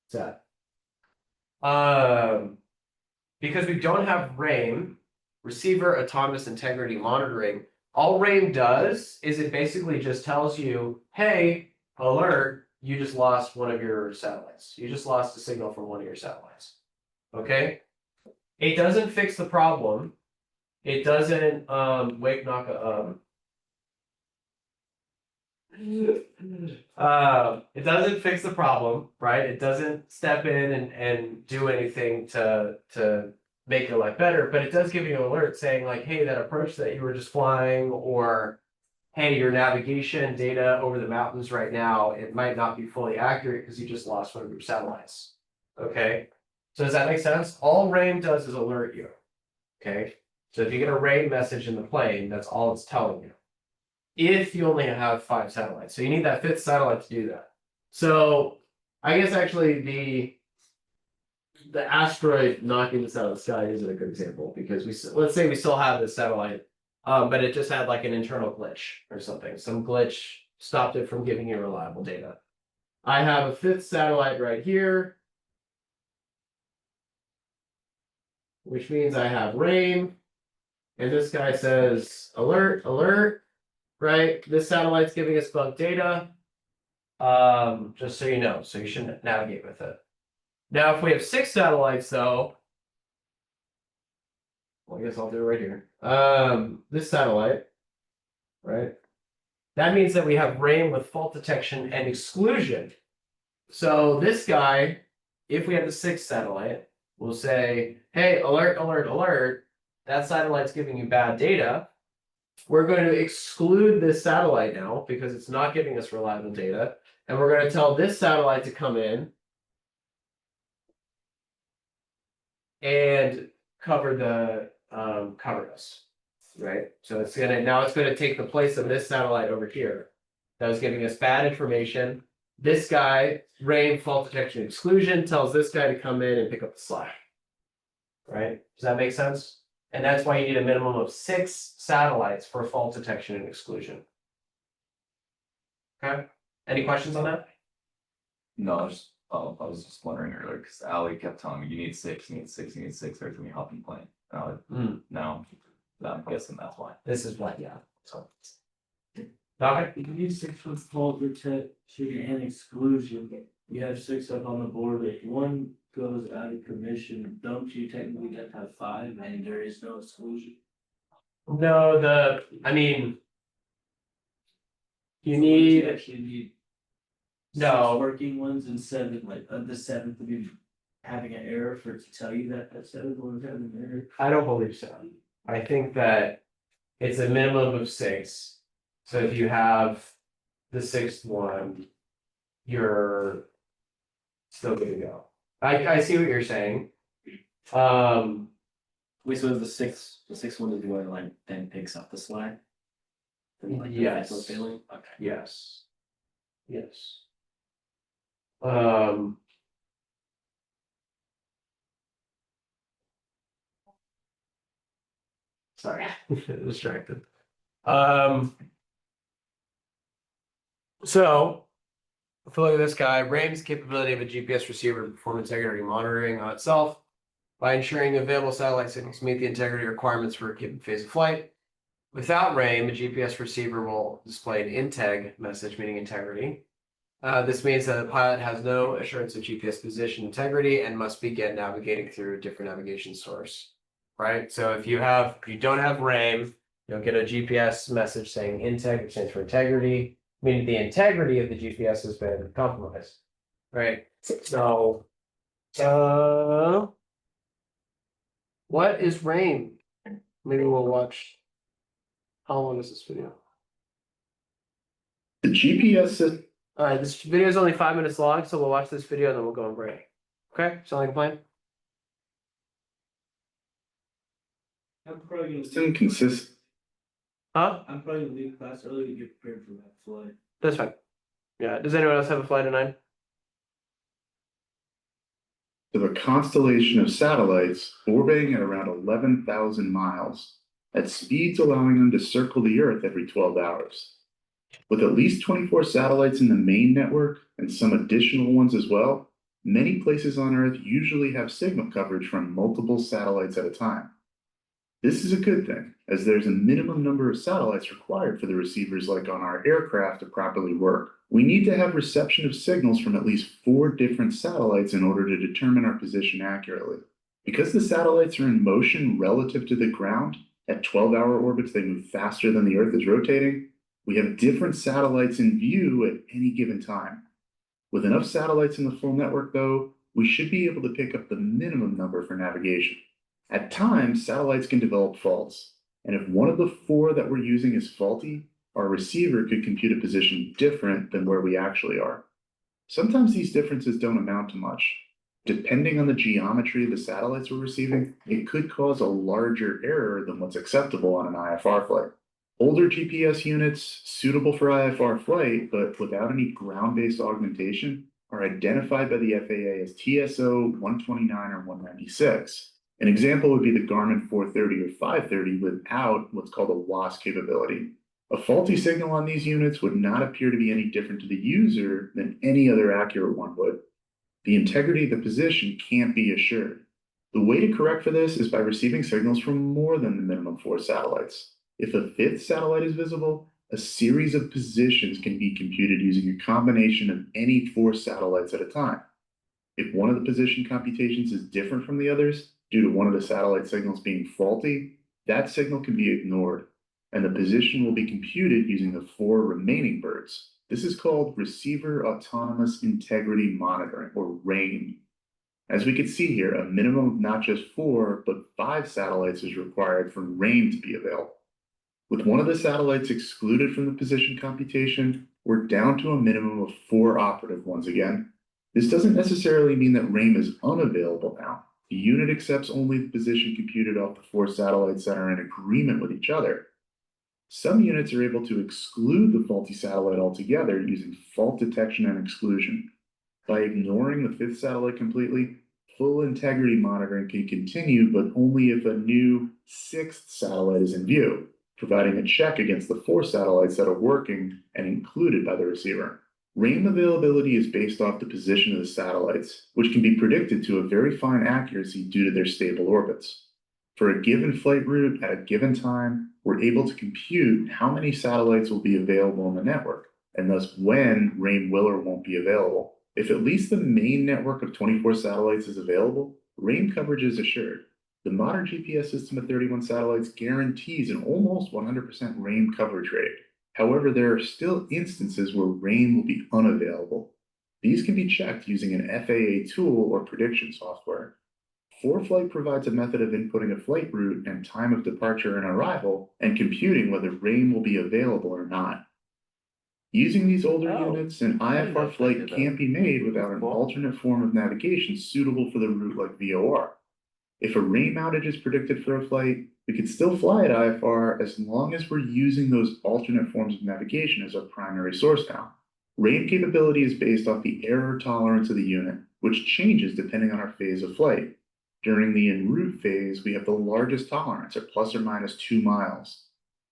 Sad. Because we don't have RAIM, Receiver Autonomous Integrity Monitoring, all RAIM does is it basically just tells you, hey, alert, you just lost one of your satellites. You just lost a signal from one of your satellites. Okay? It doesn't fix the problem. It doesn't it doesn't fix the problem, right? It doesn't step in and do anything to make your life better, but it does give you an alert saying like, hey, that approach that you were just flying, or hey, your navigation data over the mountains right now, it might not be fully accurate because you just lost one of your satellites. Okay, so does that make sense? All RAIM does is alert you. Okay, so if you get a RAIM message in the plane, that's all it's telling you. If you only have 5 satellites, so you need that 5th satellite to do that. So I guess actually the asteroid knocking this out of the sky isn't a good example because let's say we still have this satellite, but it just had like an internal glitch or something. Some glitch stopped it from giving you reliable data. I have a fifth satellite right here, which means I have rain, and this guy says alert, alert, right? This satellite's giving us bug data. Just so you know, so you shouldn't navigate with it. Now, if we have 6 satellites, though, well, I guess I'll do it right here. This satellite, right? That means that we have rain with fault detection and exclusion. So this guy, if we have the 6th satellite, will say, hey, alert, alert, alert. That satellite's giving you bad data. We're going to exclude this satellite now because it's not giving us reliable data. And we're going to tell this satellite to come in and cover us, right? So it's gonna take the place of this satellite over here that was giving us bad information. This guy, rain, fault detection, exclusion, tells this guy to come in and pick up the slack. Right? Does that make sense? And that's why you need a minimum of 6 satellites for fault detection and exclusion. Okay. Any questions on that? No, I was just wondering earlier, because Ali kept telling me, you need 6, you need 6, you need 6 every time you hop in the plane. And I was like, no, I'm guessing that's why. This is what, yeah. So, okay. You need 6 foot fault protection and exclusion. You have 6 up on the board. If one goes out of commission, don't you technically have to have 5 and there is no exclusion? No, I mean, you So need. you actually need No. 6 working ones and 7, like the 7th would be having an error for it to tell you that 7th one is having an error. I don't believe so. I think that it's a minimum of 6. So if you have the 6th one, you're still good to go. I see what you're saying. Wait, so the sixth one is the one that like then picks up the slack? And, like, the Yes. next one failing? Okay. Yes. Yes. Sorry, distracted. So if we look at this guy, RAM's capability of a GPS receiver to perform integrity monitoring on itself by ensuring available satellite signals meet the integrity requirements for a given phase of flight. Without RAM, a GPS receiver will display an integ message, meaning integrity. This means that the pilot has no assurance of GPS position integrity and must begin navigating through a different navigation source. Right? So if you don't have RAM, you'll get a GPS message saying integ, which stands for integrity, meaning the integrity of the GPS has been compromised. Right? So what is RAM? Maybe we'll watch. How long is this video? The GPS system. All right, this video is only 5 minutes long, so we'll watch this video and then we'll go on break. Okay, sound like a plan? I'm probably gonna System consists. Huh? I'm probably gonna leave class early to get prepared for that flight. That's fine. Yeah. Does anyone else have a flight at 9? Of a constellation of satellites orbiting at around 11,000 miles at speeds allowing them to circle the Earth every 12 hours. With at least 24 satellites in the main network and some additional ones as well, many places on Earth usually have signal coverage from multiple satellites at a time. This is a good thing, as there's a minimum number of satellites required for the receivers like on our aircraft to properly work. We need to have reception of signals from at least 4 different satellites in order to determine our position accurately. Because the satellites are in motion relative to the ground, at 12-hour orbits they move faster than the Earth is rotating, we have different satellites in view at any given time. With enough satellites in the full network though, we should be able to pick up the minimum number for navigation. At times, satellites can develop faults, and if one of the 4 that we're using is faulty, our receiver could compute a position different than where we actually are. Sometimes these differences don't amount to much. Depending on the geometry of the satellites we're receiving, it could cause a larger error than what's acceptable on an IFR flight. Older GPS units suitable for IFR flight, but without any ground-based augmentation, are identified by the FAA as TSO 129 or 196. An example would be the Garmin 430 or 530 without what's called a WAS capability. A faulty signal on these units would not appear to be any different to the user than any other accurate one would. The integrity of the position can't be assured. The way to correct for this is by receiving signals from more than the minimum 4 satellites. If a 5th satellite is visible, a series of positions can be computed using a combination of any 4 satellites at a time. If one of the position computations is different from the others due to one of the satellite signals being faulty, that signal can be ignored, and the position will be computed using the 4 remaining birds. This is called Receiver Autonomous Integrity Monitoring, or RAIN. As we can see here, a minimum of not just 4, but 5 satellites is required for RAIN to be available. With one of the satellites excluded from the position computation, we're down to a minimum of 4 operative ones again. This doesn't necessarily mean that RAIN is unavailable now. The unit accepts only the position computed off the 4 satellites that are in agreement with each other. Some units are able to exclude the faulty satellite altogether using fault detection and exclusion. By ignoring the 5th satellite completely, full integrity monitoring can continue, but only if a new 6th satellite is in view, providing a check against the 4 satellites that are working and included by the receiver. RAIN availability is based off the position of the satellites, which can be predicted to a very fine accuracy due to their stable orbits. For a given flight route at a given time, we're able to compute how many satellites will be available on the network, and thus when RAIN will or won't be available. If at least the main network of 24 satellites is available, RAIN coverage is assured. The modern GPS system of 31 satellites guarantees an almost 100% RAIN coverage rate. However, there are still instances where RAIN will be unavailable. These can be checked using an FAA tool or prediction software. ForeFlight provides a method of inputting a flight route and time of departure and arrival and computing whether RAIN will be available or not. Using these older units, an IFR flight can't be made without an alternate form of navigation suitable for the route like VOR. If a RAIN outage is predicted for a flight, we can still fly at IFR as long as we're using those alternate forms of navigation as our primary source now. RAIN capability is based off the error tolerance of the unit, which changes depending on our phase of flight. During the en route phase, we have the largest tolerance at plus or minus 2 miles.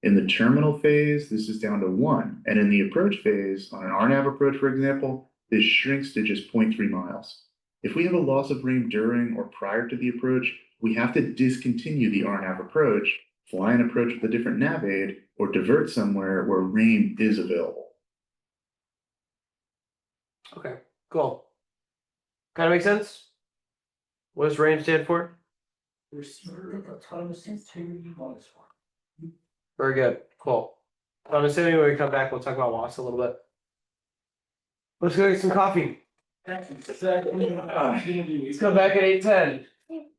In the terminal phase, this is down to 1, and in the approach phase, on an RNAV approach, for example, this shrinks to just 0.3 miles. If we have a loss of RAIN during or prior to the approach, we have to discontinue the RNAV approach, fly an approach with a different nav aid, or divert somewhere where RAIN is available. Okay, cool. Kind of makes sense? What does RAIN stand for? Receiver Autonomous Integrity Monitoring. Very good, cool. I'm assuming when we come back, we'll talk about WAS a little bit. Let's go get some coffee. Let's come back at 8:10.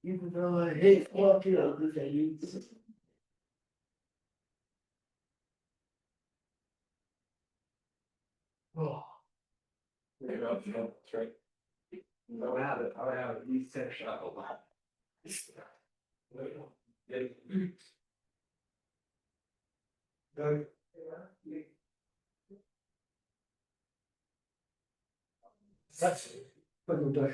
Even though I hate walking up the days. Oh. That's right. I'll have it, these 10 shot. Doug. That's fucking Doug.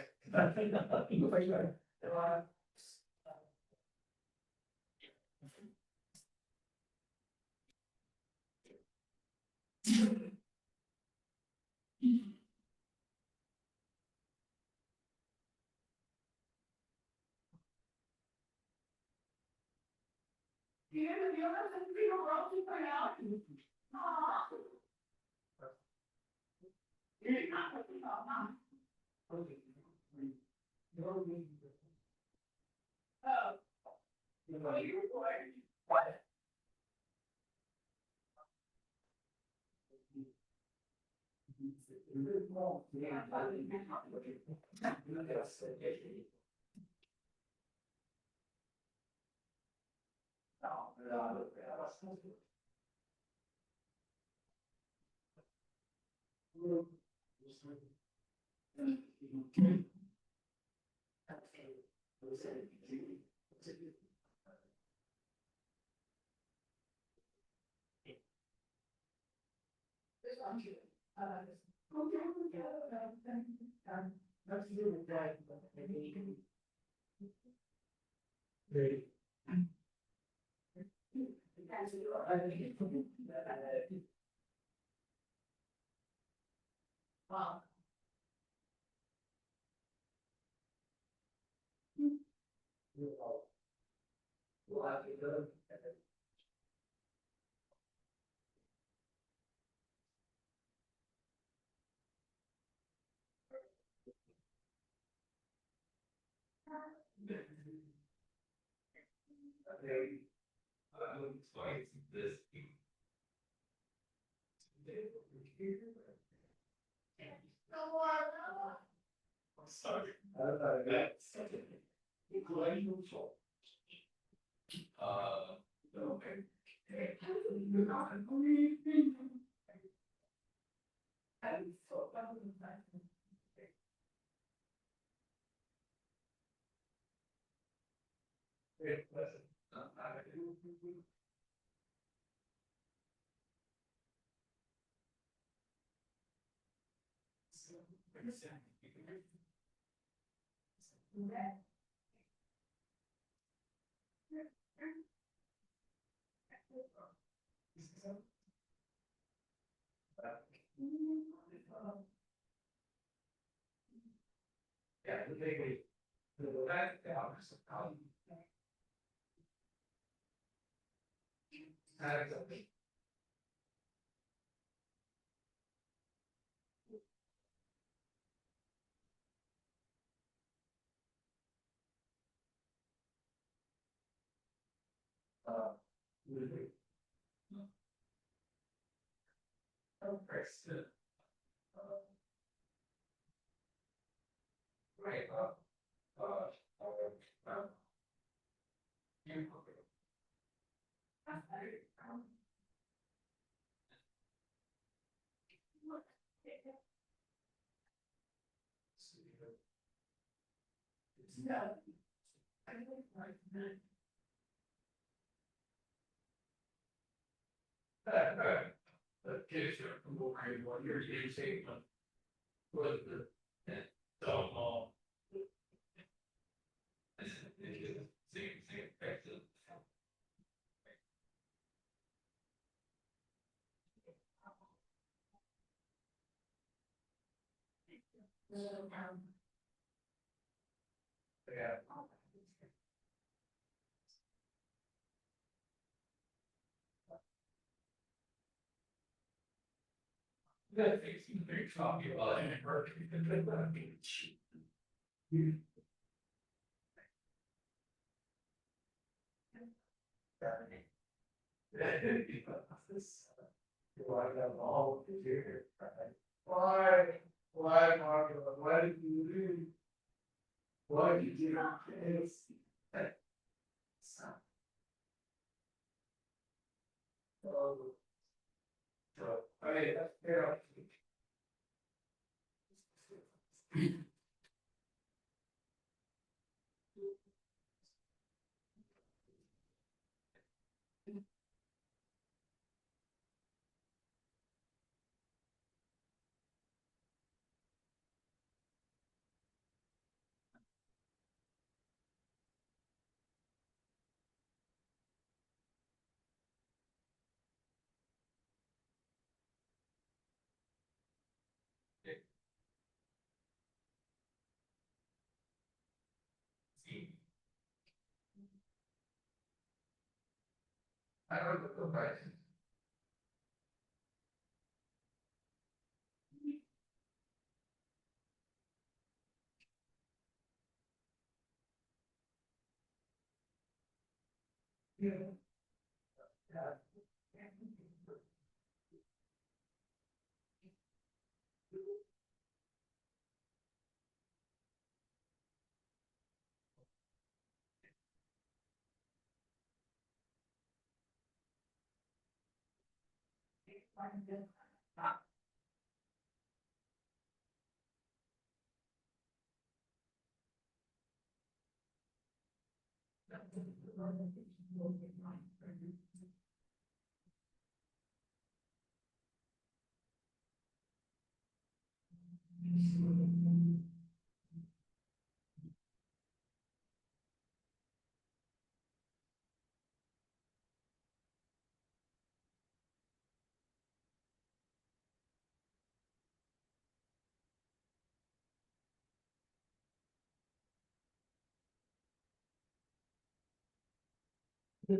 Oh,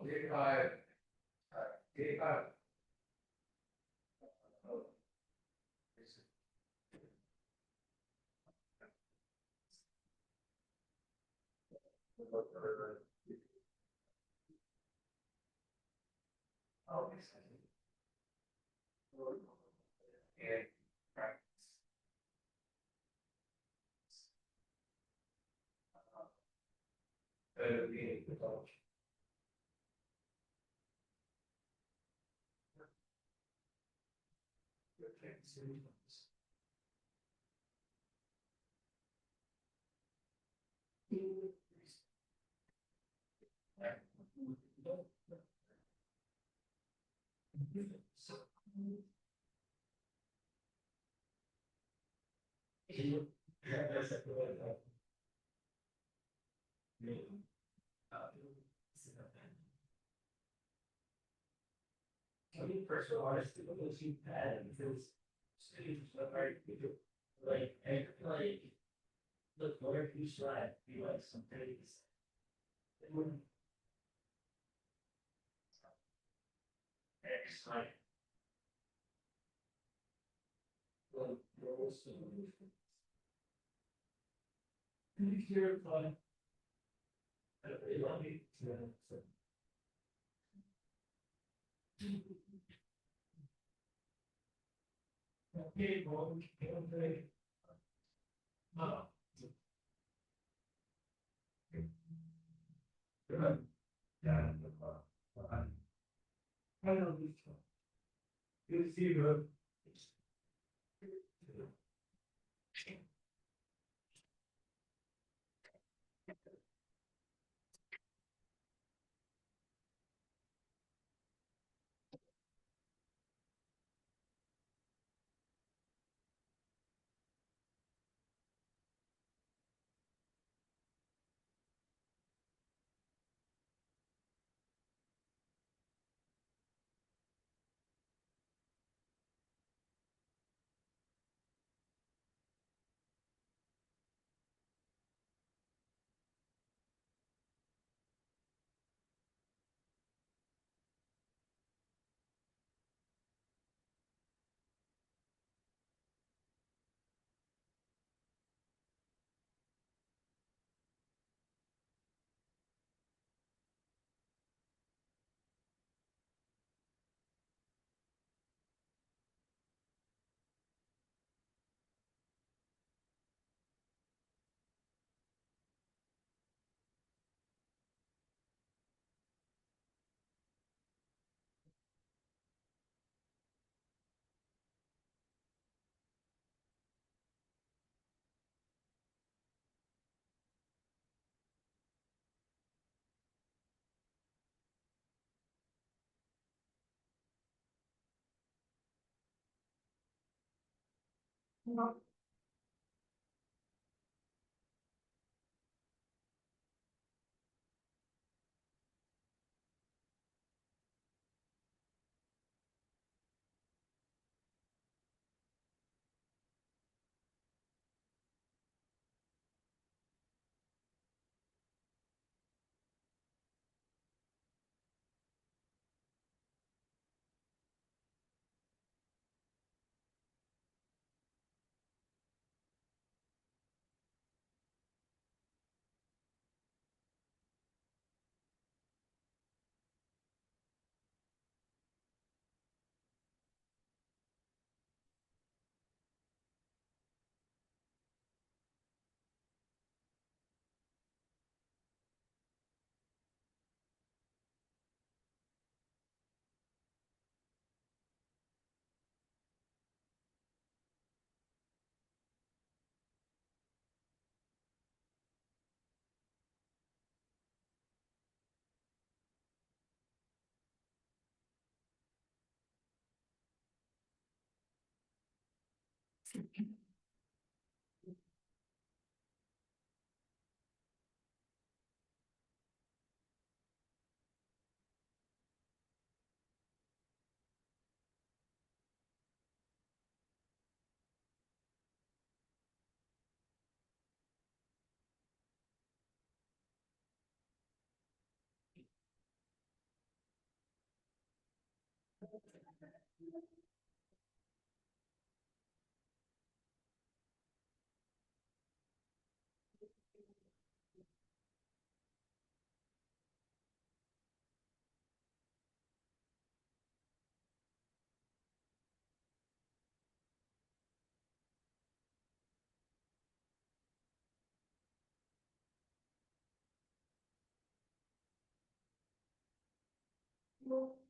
K5. I mean, first of all, I still don't see bad because cities are like, I feel like, look, what if you slide, be like some days. It wouldn't. Excellent. Well, there was some. Be careful. They love me. Okay, well, okay. Good. Yeah. I don't think so. Good to see you, bro.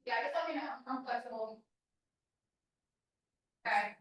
Yeah, just let me know, I'm flexible. Okay.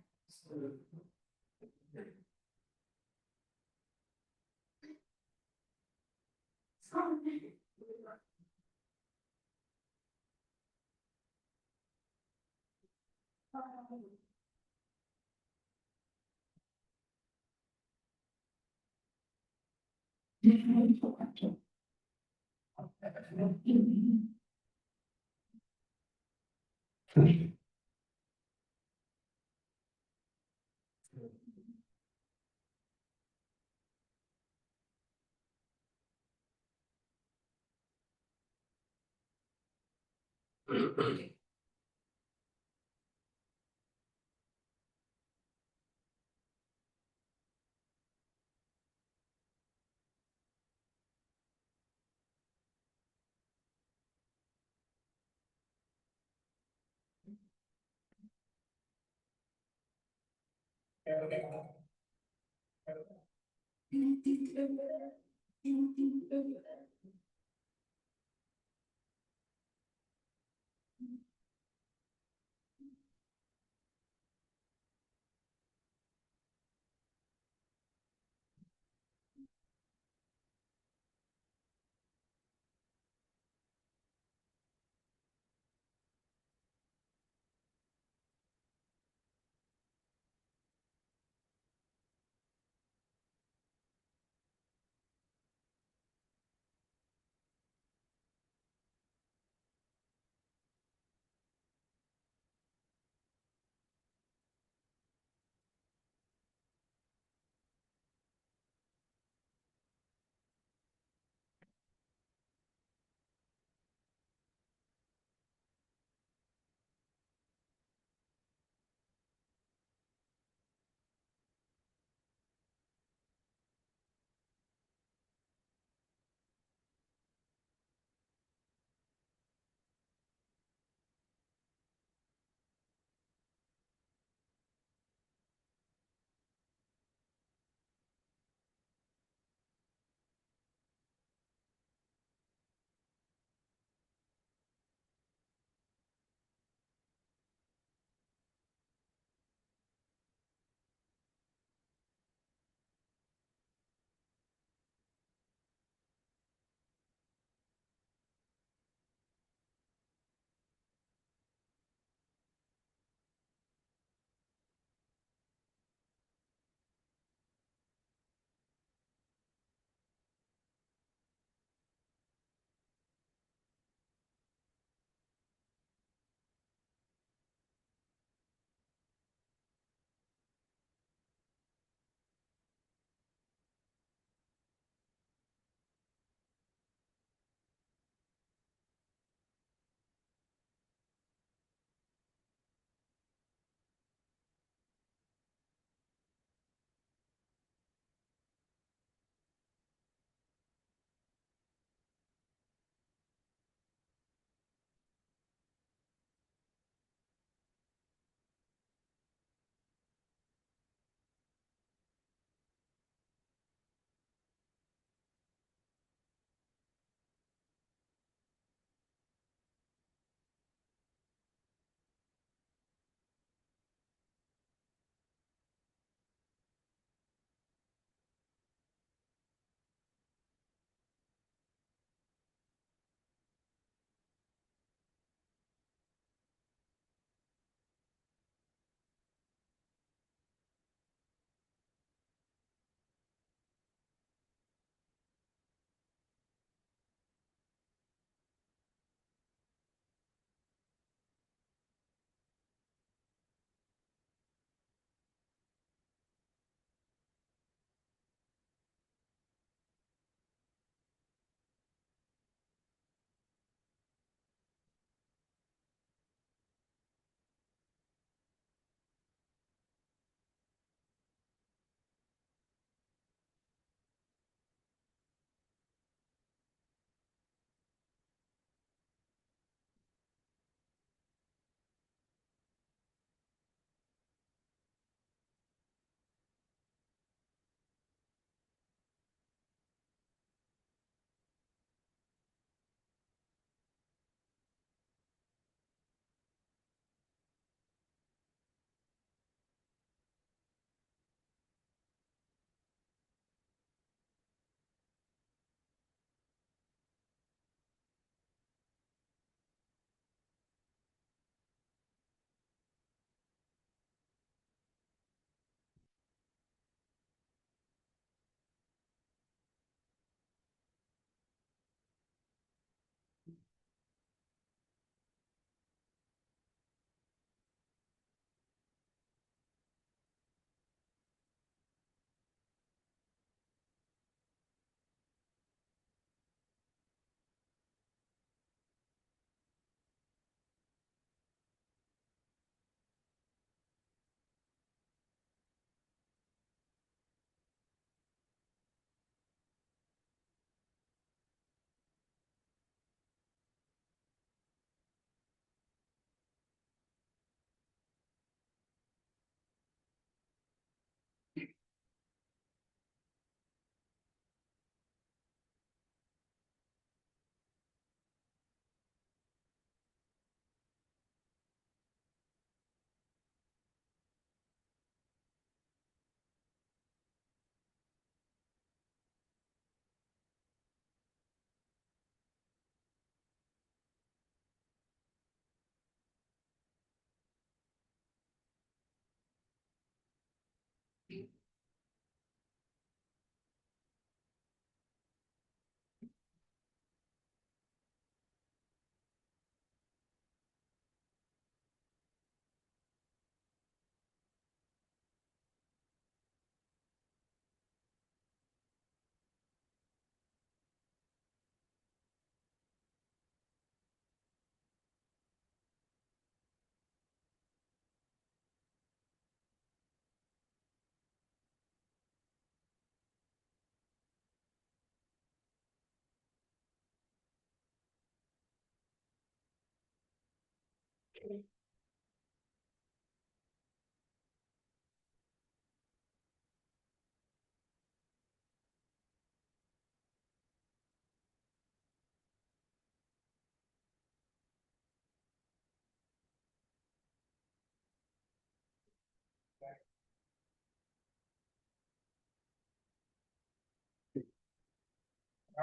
All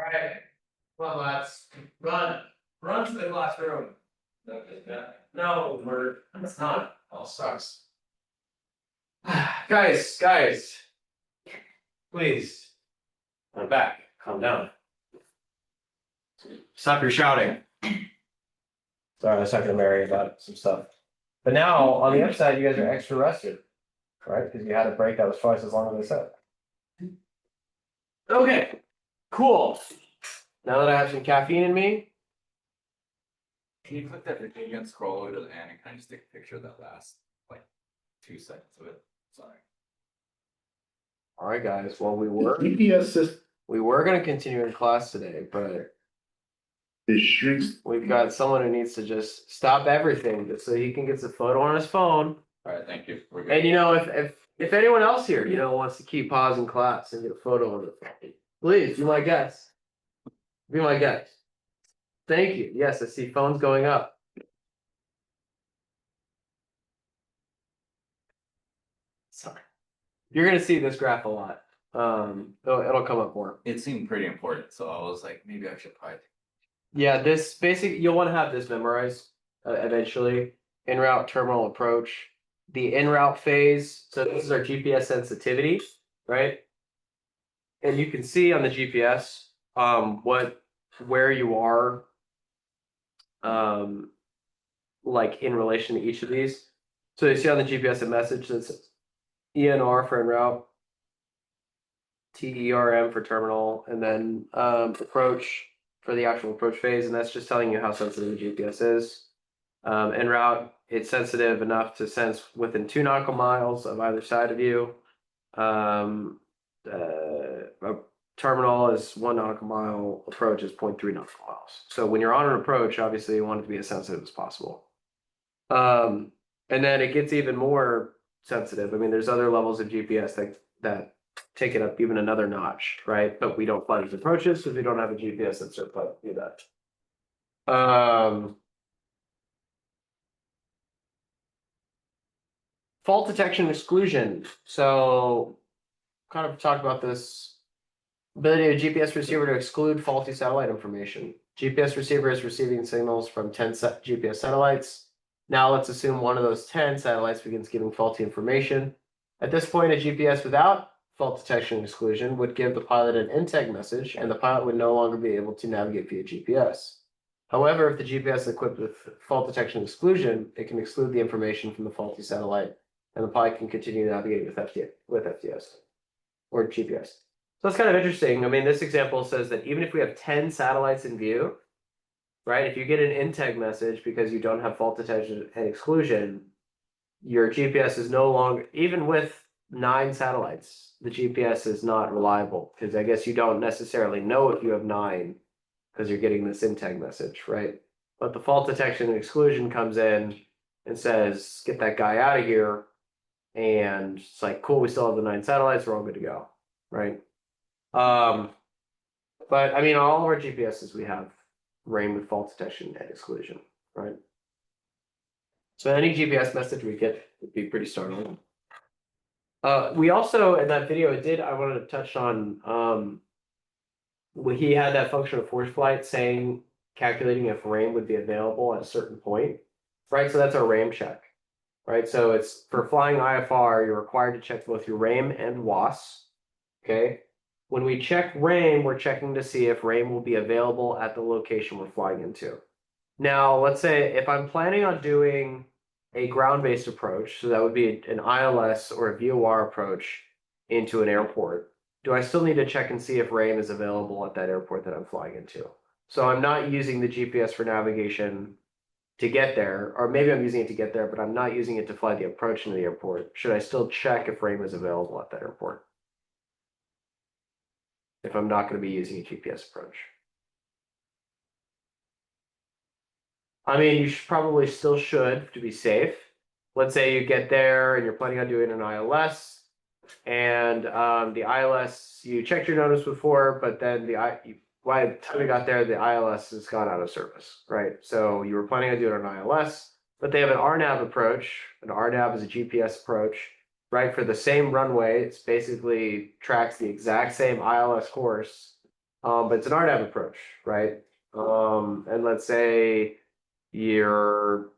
right, well, let's run to the classroom. No, it's not, all sucks. Guys, please. I'm back, calm down. Stop your shouting. Sorry, I was talking to Mary about some stuff. But now, on the upside, you guys are extra rested, right? Because you had a break that was twice as long as I said. Okay, cool. Now that I have some caffeine in me, Can you click that video again, scroll over to the end and kind of just take a picture of that last, like, 2 seconds of it? Sorry. all right, guys, well, GPS system we were gonna continue in class today, but is shrinks. we've got someone who needs to just stop everything just so he can get the photo on his phone. Alright, thank you. We're good. And you know, if anyone else here, you know, wants to keep pausing class and get a photo on the phone, please be my guest. Be my guest. Thank you. Yes, I see phones going up. Sorry. You're gonna see this graph a lot. It'll come up more. It seemed pretty important, so I was like, maybe I should probably. Yeah, this basic, you'll want to have this memorized eventually. En route terminal approach, the en route phase. So this is our GPS sensitivity, right? And you can see on the GPS where you are like in relation to each of these. So you see on the GPS a message that says ENR for en route, TERM for terminal, and then approach for the actual approach phase, and that's just telling you how sensitive the GPS is. En route, it's sensitive enough to sense within 2 nautical miles of either side of you. A terminal is 1 nautical mile, approach is 0.3 nautical miles. So when you're on an approach, obviously you want it to be as sensitive as possible. And then it gets even more sensitive. I mean, there's other levels of GPS that take it up even another notch, right? But we don't fly these approaches because we don't have a GPS that's certified to do that. Fault detection exclusion. So kind of talked about this ability of GPS receiver to exclude faulty satellite information. GPS receiver is receiving signals from 10 GPS satellites. Now let's assume one of those 10 satellites begins giving faulty information. At this point, a GPS without fault detection exclusion would give the pilot an intake message, and the pilot would no longer be able to navigate via GPS. However, if the GPS is equipped with fault detection exclusion, it can exclude the information from the faulty satellite, and the pilot can continue navigating with FTS or GPS. So that's kind of interesting. I mean, this example says that even if we have 10 satellites in view, right? If you get an intake message because you don't have fault detection and exclusion, your GPS is no longer, even with 9 satellites, the GPS is not reliable because I guess you don't necessarily know if you have 9 because you're getting this intake message, right? But the fault detection and exclusion comes in and says, get that guy out of here. And it's like, cool, we still have the 9 satellites, we're all good to go, right? But I mean, all of our GPSs we have RAIN with fault detection and exclusion, right? So any GPS message we get would be pretty startling. We also in that video I wanted to touch on when he had that function of force flight saying calculating if RAIN would be available at a certain point, right? So that's our RAM check, right? So it's for flying IFR, you're required to check both your RAM and WAS. Okay. When we check RAIN, we're checking to see if RAIN will be available at the location we're flying into. Now, let's say if I'm planning on doing a ground-based approach, so that would be an ILS or a VOR approach into an airport, do I still need to check and see if RAIN is available at that airport that I'm flying into? So I'm not using the GPS for navigation to get there, or maybe I'm using it to get there, but I'm not using it to fly the approach into the airport. Should I still check if RAIN is available at that airport? If I'm not going to be using a GPS approach. I mean, you should probably still should to be safe. Let's say you get there and you're planning on doing an ILS, and the ILS you checked your notice before, but then by the time you got there, the ILS has gone out of service, right? So you were planning on doing an ILS, but they have an RNAV approach. An RNAV is a GPS approach, right? For the same runway, it's basically tracks the exact same ILS course, but it's an RNAV approach, right? And let's say you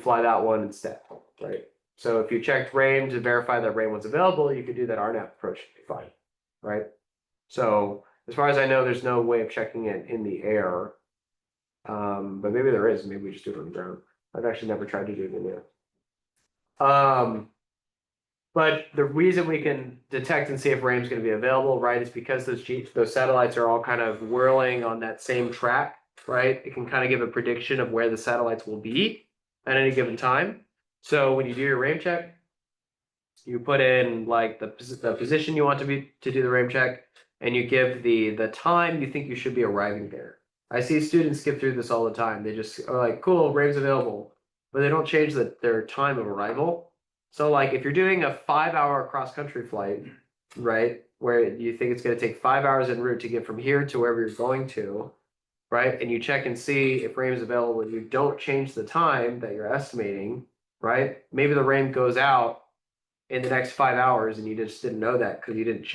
fly that one instead, right? So if you checked RAIM to verify that RAIM was available, you could do that RNAV approach to be fine, right? So as far as I know, there's no way of checking it in the air. But maybe there is. Maybe we just do it on the ground. I've actually never tried to do it in the air. But the reason we can detect and see if RAIM's going to be available, right, is because those satellites are all kind of whirling on that same track, right? It can kind of give a prediction of where the satellites will be at any given time. So when you do your RAIM check, you put in like the position you want to do the RAIM check, and you give the time you think you should be arriving there. I see students skip through this all the time. They just are like, cool, RAIM's available, but they don't change their time of arrival. So like if you're doing a 5-hour cross-country flight, right, where you think it's going to take 5 hours en route to get from here to wherever you're going to, right, and you check and see if RAIM is available and you don't change the time that you're estimating, right, maybe the RAIM goes out in the next 5 hours and you just didn't know that because you didn't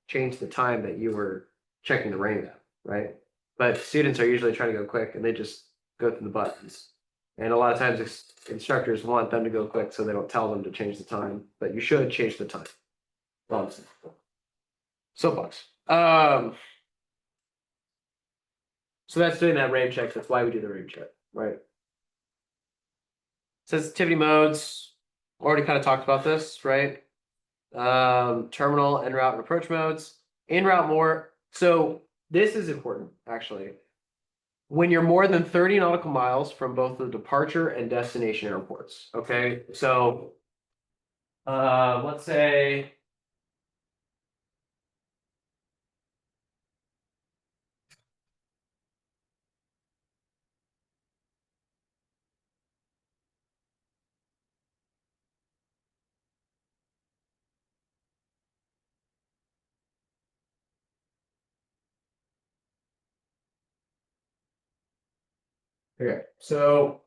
change the time that you were checking the RAIM at, right? But students are usually trying to go quick and they just go through the buttons. And a lot of times instructors want them to go quick so they don't tell them to change the time, but you should change the time. Soapbox. So that's doing that RAIM check. That's why we do the RAIM check, right? Sensitivity modes, already kind of talked about this, right? Terminal, en route, and approach modes. En route more. So this is important, actually. When you're more than 30 nautical miles from both the departure and destination airports. Okay, so let's say okay, so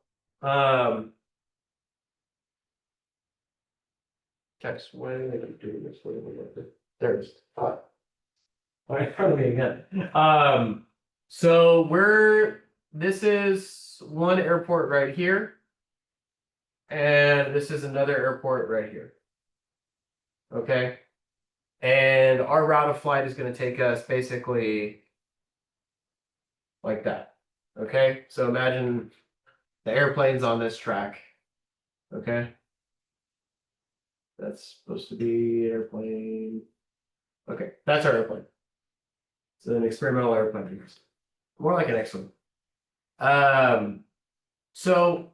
text when I'm doing this. There's right in front of me again. So this is one airport right here, and this is another airport right here. Okay, and our route of flight is going to take us basically like that. Okay, so imagine the airplane's on this track. Okay, that's supposed to be airplane. Okay, that's our airplane. It's an experimental airplane. More like an X-wing. So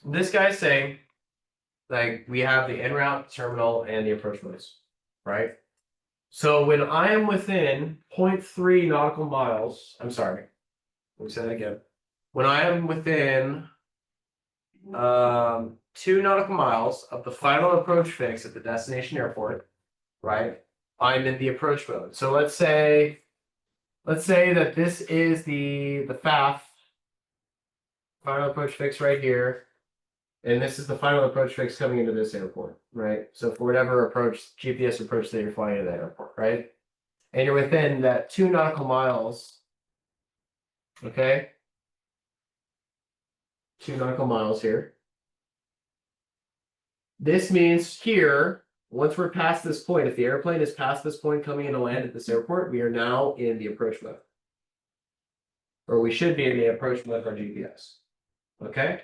this guy's saying, like, we have the en route, terminal, and the approach modes, right? So when I am within 0.3 nautical miles, I'm sorry, let me say that again. When I am within 2 nautical miles of the final approach fix at the destination airport, right? I'm in the approach mode. So let's say that this is the FAF final approach fix right here. And this is the final approach fix coming into this airport, right? So for whatever GPS approach that you're flying into that airport, right? And you're within that 2 nautical miles, okay? 2 nautical miles here. This means here, once we're past this point, if the airplane is past this point coming into land at this airport, we are now in the approach mode. Or we should be in the approach mode of our GPS, okay?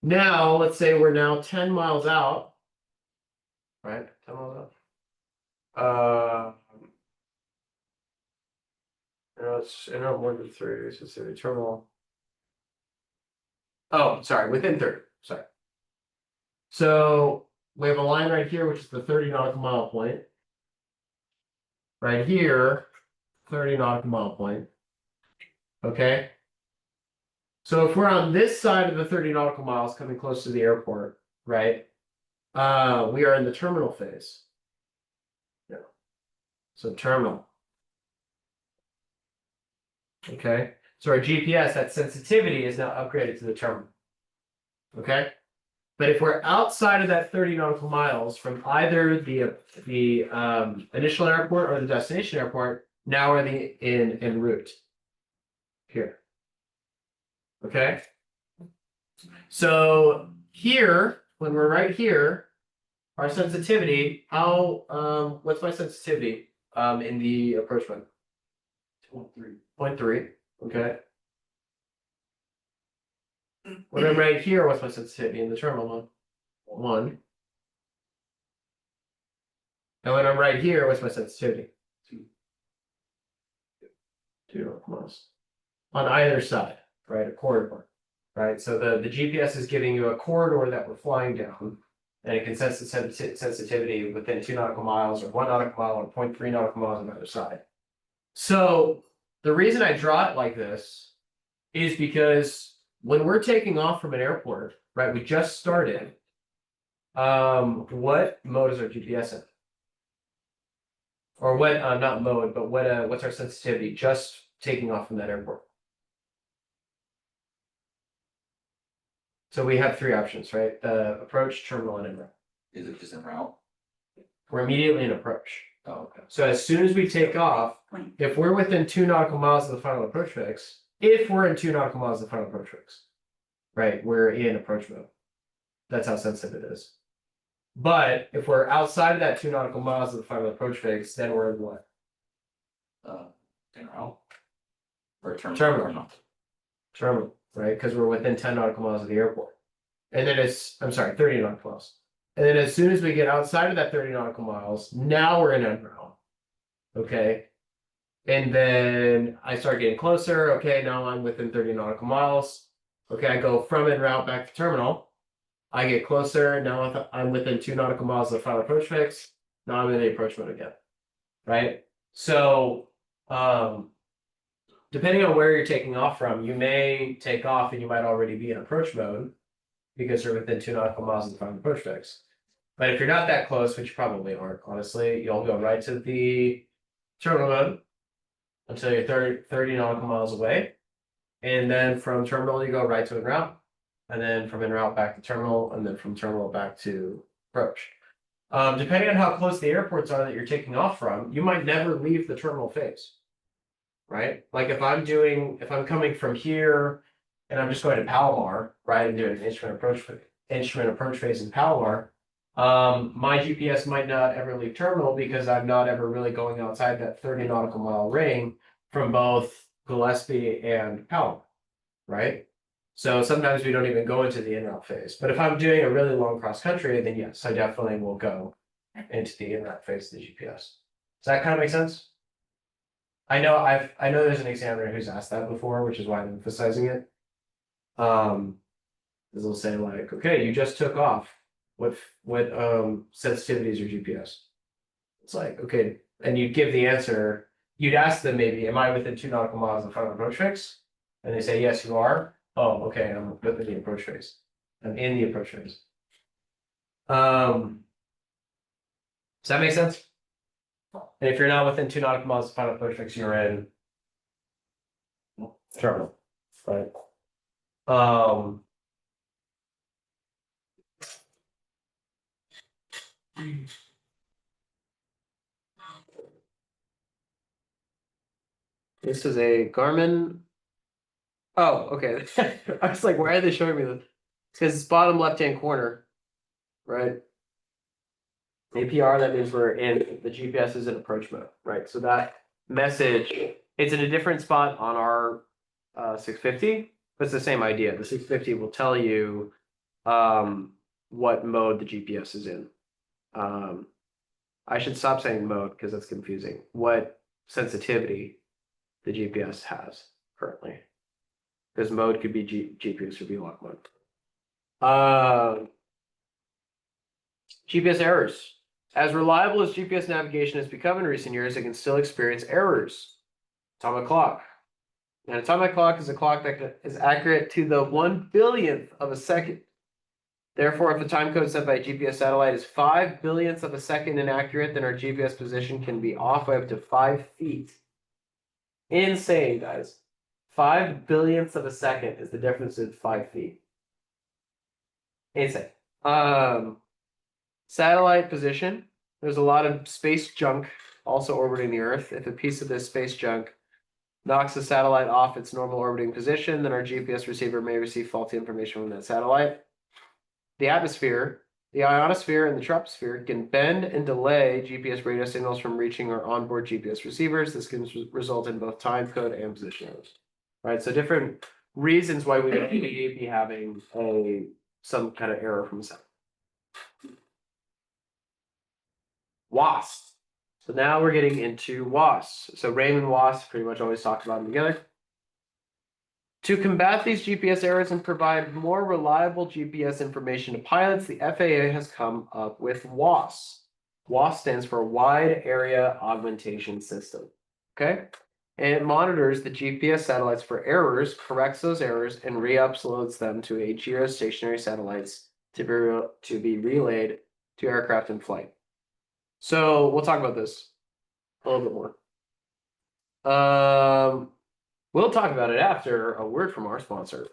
Now, let's say we're now 10 miles out, right? 10 miles out. It's interval 1 to 3, so it's the terminal. Oh, sorry, within 30. Sorry. So we have a line right here, which is the 30 nautical mile point. Right here, 30 nautical mile point. Okay. So if we're on this side of the 30 nautical miles coming close to the airport, right? We are in the terminal phase. Yeah. So terminal. Okay. So our GPS, that sensitivity is now upgraded to the terminal. Okay. But if we're outside of that 30 nautical miles from either the initial airport or the destination airport, now we're en route. Here. Okay. So here, when we're right here, our sensitivity, what's my sensitivity in the approach mode? 0.3. Okay. When I'm right here, what's my sensitivity in the terminal mode? 1. And when I'm right here, what's my sensitivity? 2 miles. On either side, right? A corridor, right? So the GPS is giving you a corridor that we're flying down, and it can sense the sensitivity within 2 nautical miles or 1 nautical mile or 0.3 nautical miles on either side. So the reason I draw it like this is because when we're taking off from an airport, right? We just started. What mode is our GPS in? Or what? Not mode, but what's our sensitivity just taking off from that airport? So we have 3 options, right? The approach, terminal, and en route. Is it just en route? We're immediately in approach. Oh, okay. So as soon as we take off, if we're within 2 nautical miles of the final approach fix, if we're in 2 nautical miles of the final approach fix, right, we're in approach mode. That's how sensitive it is. But if we're outside of that 2 nautical miles of the final approach fix, then we're in what? En route? Or Terminal. Terminal, right? Because we're within 10 nautical miles of the airport. And then I'm sorry, 30 nautical miles. And then as soon as we get outside of that 30 nautical miles, now we're in en route. Okay. And then I start getting closer. Okay, now I'm within 30 nautical miles. Okay, I go from en route back to terminal. I get closer. Now I'm within 2 nautical miles of the final approach fix. Now I'm in the approach mode again. Right? So depending on where you're taking off from, you may take off and you might already be in approach mode because you're within 2 nautical miles of the final approach fix. But if you're not that close, which you probably aren't, honestly, you'll go right to the terminal mode until you're 30 nautical miles away. And then from terminal, you go right to en route. And then from en route back to terminal, and then from terminal back to approach. Depending on how close the airports are that you're taking off from, you might never leave the terminal phase. Right? Like if I'm coming from here and I'm just going to Palomar, right, and doing an instrument approach phase in Palomar, my GPS might not ever leave terminal because I'm not ever really going outside that 30 nautical mile ring from both Gillespie and Palomar, right? So sometimes we don't even go into the en route phase. But if I'm doing a really long cross country, then yes, I definitely will go into the en route phase of the GPS. Does that kind of make sense? I know there's an examiner who's asked that before, which is why I'm emphasizing it. They'll say like, okay, you just took off. What sensitivity is your GPS? It's like, okay, and you'd give the answer. You'd ask them maybe, am I within 2 nautical miles of the final approach fix? And they say, yes, you are. Oh, okay, I'm within the approach phase. I'm in the approach phase. Does that make sense? And if you're not within 2 nautical miles of the final approach fix, you're in terminal, right? This is a Garmin. Oh, okay. I was like, why are they showing me this? It's because it's bottom left-hand corner, right? APR, that means we're in, the GPS is in approach mode, right? So that message, it's in a different spot on our 650, but it's the same idea. The 650 will tell you what mode the GPS is in. I should stop saying mode because that's confusing. What sensitivity the GPS has currently. Because mode could be GPS or lock mode. GPS errors. As reliable as GPS navigation has become in recent years, it can still experience errors. Atomic clock. An atomic clock is a clock that is accurate to the 1/1000th of a second. Therefore, if the time code set by a GPS satellite is 5/1000th of a second inaccurate, then our GPS position can be off by up to 5 feet. Insane, guys. 5/1000th of a second is the difference in 5 feet. Insane. Satellite position. There's a lot of space junk also orbiting the Earth. If a piece of this space junk knocks the satellite off its normal orbiting position, then our GPS receiver may receive faulty information from that satellite. The atmosphere, the ionosphere, and the troposphere can bend and delay GPS radio signals from reaching our onboard GPS receivers. This can result in both time code and position errors. Right, so different reasons why we may be having some kind of error from the satellite. WASP. So now we're getting into WASP. So Raymond WASP pretty much always talk about them together. To combat these GPS errors and provide more reliable GPS information to pilots, the FAA has come up with WASP. WASP stands for Wide Area Augmentation System. Okay? And it monitors the GPS satellites for errors, corrects those errors, and re-uploads them to a geostationary satellites to be relayed to aircraft in flight. So we'll talk about this a little bit more. We'll talk about it after a word from our sponsor.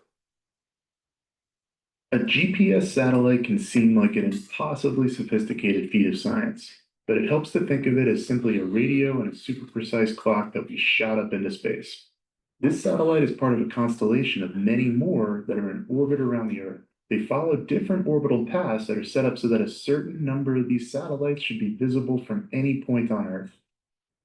A GPS satellite can seem like an impossibly sophisticated feat of science, but it helps to think of it as simply a radio and a super precise clock that we shot up into space. This satellite is part of a constellation of many more that are in orbit around the Earth. They follow different orbital paths that are set up so that a certain number of these satellites should be visible from any point on Earth.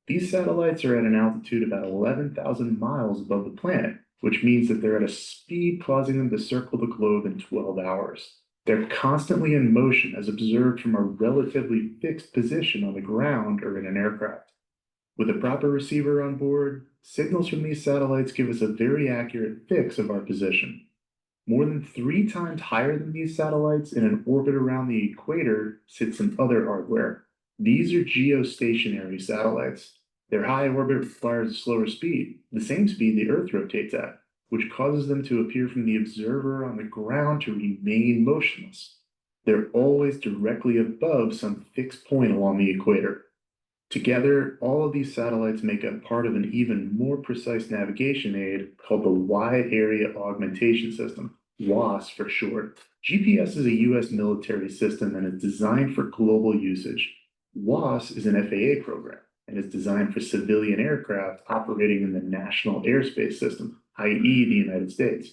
These satellites are at an altitude about 11,000 miles above the planet, which means that they're at a speed causing them to circle the globe in 12 hours. They're constantly in motion as observed from a relatively fixed position on the ground or in an aircraft. With a proper receiver on board, signals from these satellites give us a very accurate fix of our position. More than 3 times higher than these satellites in an orbit around the equator sits some other hardware. These are geostationary satellites. Their high orbit requires a slower speed, the same speed the Earth rotates at, which causes them to appear from the observer on the ground to remain motionless. They're always directly above some fixed point along the equator. Together, all of these satellites make up part of an even more precise navigation aid called the Wide Area Augmentation System, WASP for short. GPS is a US military system and is designed for global usage. WASP is an FAA program and is designed for civilian aircraft operating in the National Airspace System, i.e. the United States.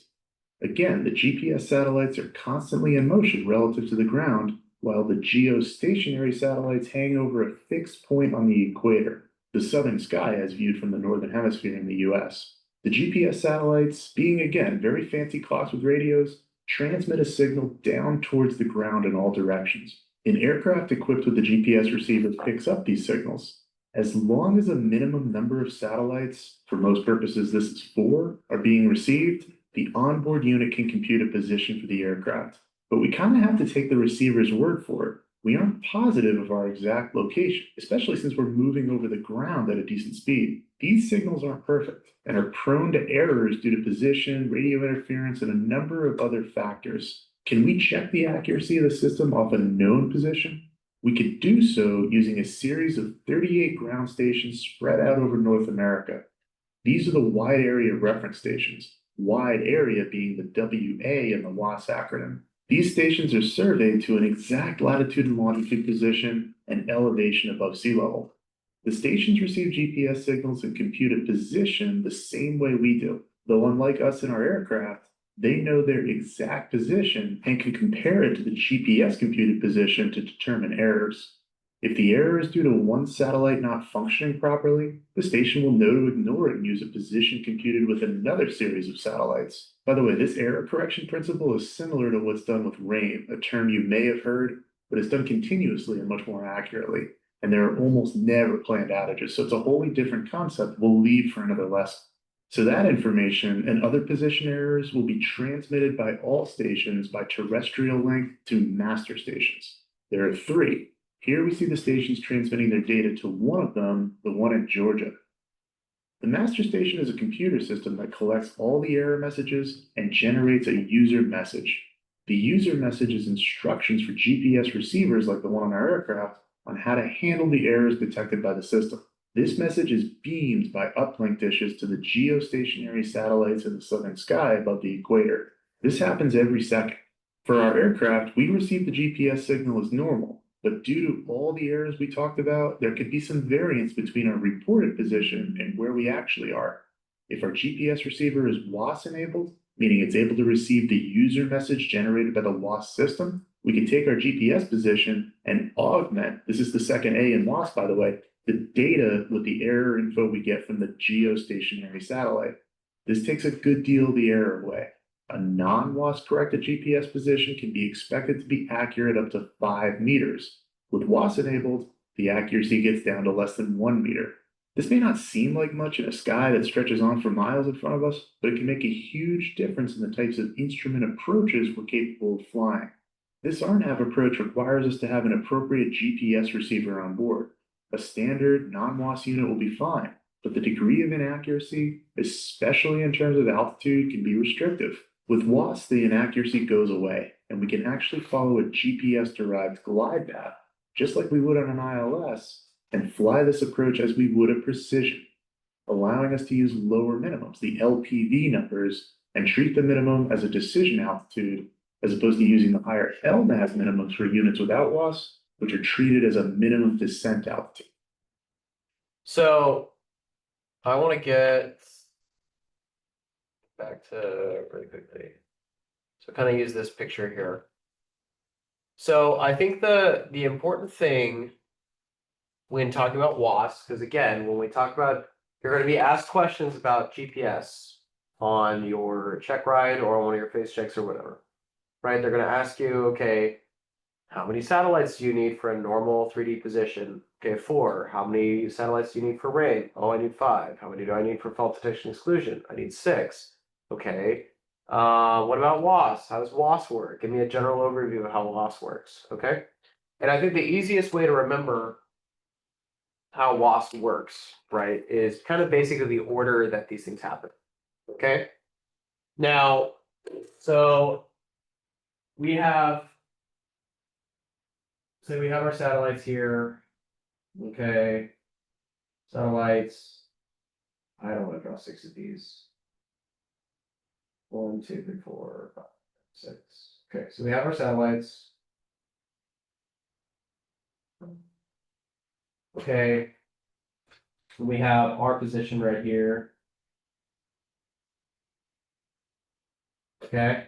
Again, the GPS satellites are constantly in motion relative to the ground, while the geostationary satellites hang over a fixed point on the equator, the southern sky as viewed from the northern hemisphere in the US. The GPS satellites, being again very fancy clocks with radios, transmit a signal down towards the ground in all directions. An aircraft equipped with the GPS receiver picks up these signals. As long as a minimum number of satellites, for most purposes this is 4, are being received, the onboard unit can compute a position for the aircraft. But we kind of have to take the receiver's word for it. We aren't positive of our exact location, especially since we're moving over the ground at a decent speed. These signals aren't perfect and are prone to errors due to position, radio interference, and a number of other factors. Can we check the accuracy of the system off a known position? We could do so using a series of 38 ground stations spread out over North America. These are the Wide Area Reference Stations, wide area being the WA in the WASP acronym. These stations are surveyed to an exact latitude and longitude position and elevation above sea level. The stations receive GPS signals and compute a position the same way we do, though unlike us in our aircraft, they know their exact position and can compare it to the GPS computed position to determine errors. If the error is due to one satellite not functioning properly, the station will know to ignore it and use a position computed with another series of satellites. By the way, this error correction principle is similar to what's done with RAIN, a term you may have heard, but it's done continuously and much more accurately. And there are almost never planned outages, so it's a wholly different concept we'll leave for another lesson. So that information and other position errors will be transmitted by all stations by terrestrial link to master stations. There are 3. Here we see the stations transmitting their data to one of them, the one in Georgia. The master station is a computer system that collects all the error messages and generates a user message. The user message is instructions for GPS receivers like the one on our aircraft on how to handle the errors detected by the system. This message is beamed by uplink dishes to the geostationary satellites in the southern sky above the equator. This happens every second. For our aircraft, we receive the GPS signal as normal, but due to all the errors we talked about, there could be some variance between our reported position and where we actually are. If our GPS receiver is WAS enabled, meaning it's able to receive the user message generated by the WAS system, we can take our GPS position and augment, this is the second A in WAS, by the way, the data with the error info we get from the geostationary satellite. This takes a good deal of the error away. A non-WAS corrected GPS position can be expected to be accurate up to 5 meters. With WAS enabled, the accuracy gets down to less than 1 meter. This may not seem like much in a sky that stretches on for miles in front of us, but it can make a huge difference in the types of instrument approaches we're capable of flying. This RNAV approach requires us to have an appropriate GPS receiver on board. A standard non-WAS unit will be fine, but the degree of inaccuracy, especially in terms of altitude, can be restrictive. With WAS, the inaccuracy goes away, and we can actually follow a GPS-derived glide path, just like we would on an ILS, and fly this approach as we would a precision, allowing us to use lower minimums, the LPV numbers, and treat the minimum as a decision altitude, as opposed to using the higher LNAV minimums for units without WAS, which are treated as a minimum descent altitude. So I want to get back to really quickly. So kind of use this picture here. So I think the important thing when talking about WAS, because again, when we talk about, you're going to be asked questions about GPS on your check ride or on one of your face checks or whatever, right? They're going to ask you, okay, how many satellites do you need for a normal 3D position? Okay, 4. How many satellites do you need for rain? Oh, I need 5. How many do I need for fault detection exclusion? I need 6. Okay. What about WAS? How does WAS work? Give me a general overview of how WAS works. Okay. And I think the easiest way to remember how WAS works, right, is kind of basically the order that these things happen. Okay. Now, so we have our satellites here. Okay. Satellites. I don't want to draw 6 of these. 1, 2, 3, 4, 5, 6. Okay, so we have our satellites. Okay. We have our position right here. Okay.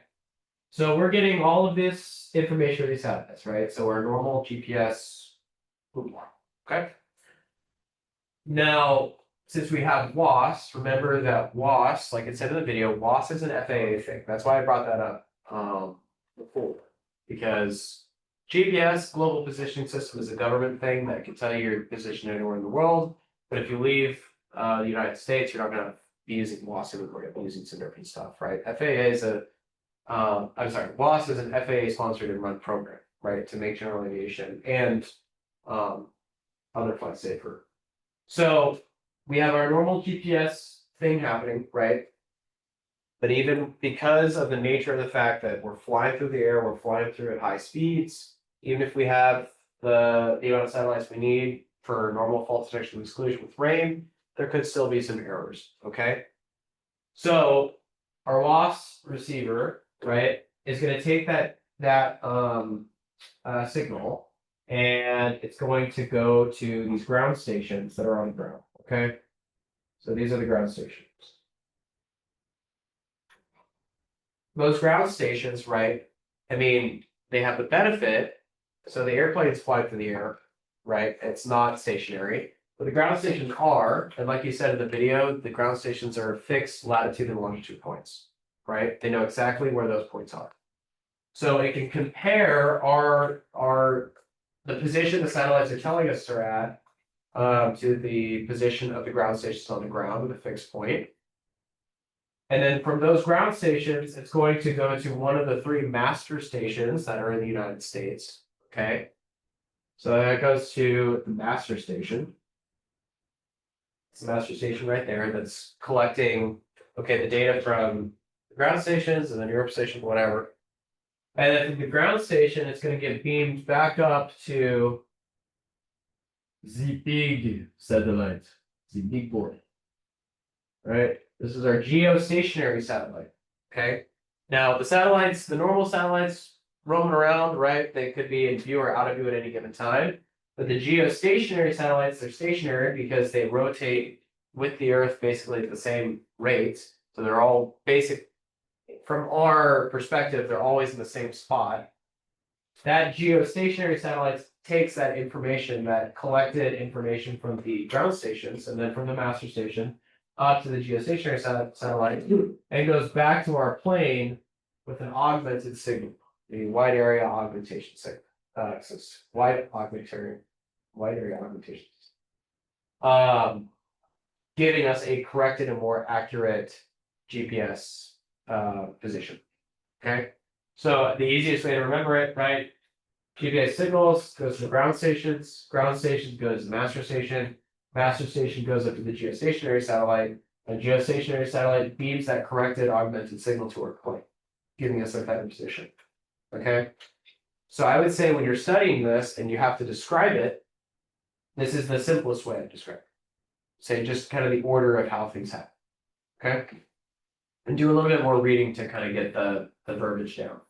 So we're getting all of this information with these satellites, right? So our normal GPS. Okay. Now, since we have WAS, remember that WAS, like it said in the video, WAS is an FAA thing. That's why I brought that up before. Because GPS, Global Positioning System, is a government thing that can tell you your position anywhere in the world. But if you leave the United States, you're not going to be using WAS anymore. You'll be using some different stuff, right? FAA is WAS is an FAA sponsored and run program, right? To make general aviation and other flights safer. So we have our normal GPS thing happening, right? But even because of the nature of the fact that we're flying through the air, we're flying through at high speeds, even if we have the amount of satellites we need for normal fault detection and exclusion with rain, there could still be some errors, okay? So our WAS receiver, right, is going to take that signal, and it's going to go to these ground stations that are on the ground, okay? So these are the ground stations. Those ground stations, right, I mean, they have the benefit, so the airplanes fly through the air, right? It's not stationary. But the ground stations are, and like you said in the video, the ground stations are fixed latitude and longitude points, right? They know exactly where those points are. So it can compare the position the satellites are telling us they're at to the position of the ground stations on the ground with a fixed point. And then from those ground stations, it's going to go to one of the 3 master stations that are in the United States. Okay. So that goes to the master station. It's a master station right there that's collecting, okay, the data from the ground stations and then Europe station, whatever. And then from the ground station, it's gonna get beamed back up to the big satellite, the big boy. Right, this is our geostationary satellite, okay? Now, the satellites, the normal satellites roaming around, right, they could be in view or out of view at any given time. But the geostationary satellites, they're stationary because they rotate with the Earth basically at the same rates. So they're all basic, from our perspective, they're always in the same spot. That geostationary satellite takes that information, that collected information from the ground stations and then from the master station up to the geostationary satellite and goes back to our plane with an augmented signal, a wide area augmentation signal. So it's wide area augmentation. Giving us a corrected and more accurate GPS position. Okay, so the easiest way to remember it, right? GPS signals goes to the ground stations goes to the master station goes up to the geostationary satellite, and geostationary satellite beams that corrected augmented signal to our plane, giving us our better position. Okay, so I would say when you're studying this and you have to describe it, this is the simplest way to describe it. Say just kind of the order of how things happen. Okay, and do a little bit more reading to kind of get the verbiage down.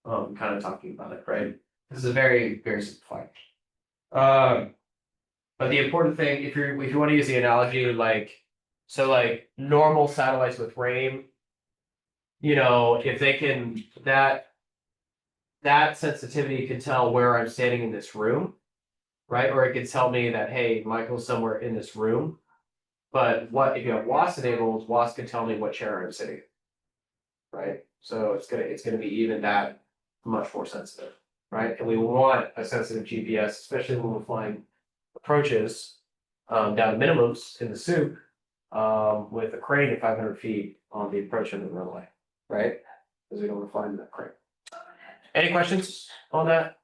Kind of talking about it, right? This is a very, very simplified. But the important thing, if you want to use the analogy, like normal satellites with RAIN, if they can that sensitivity can tell where I'm standing in this room, right? Or it could tell me that, hey, Michael's somewhere in this room. But what if you have WASP enabled? WASP can tell me what chair I'm sitting in, right? So it's gonna be even that much more sensitive, right? And we want a sensitive GPS, especially when we're flying approaches down to minimums in the soup with a crane at 500 feet on the approach of the runway, right? Because we don't want to fly in that crane. Any questions on that?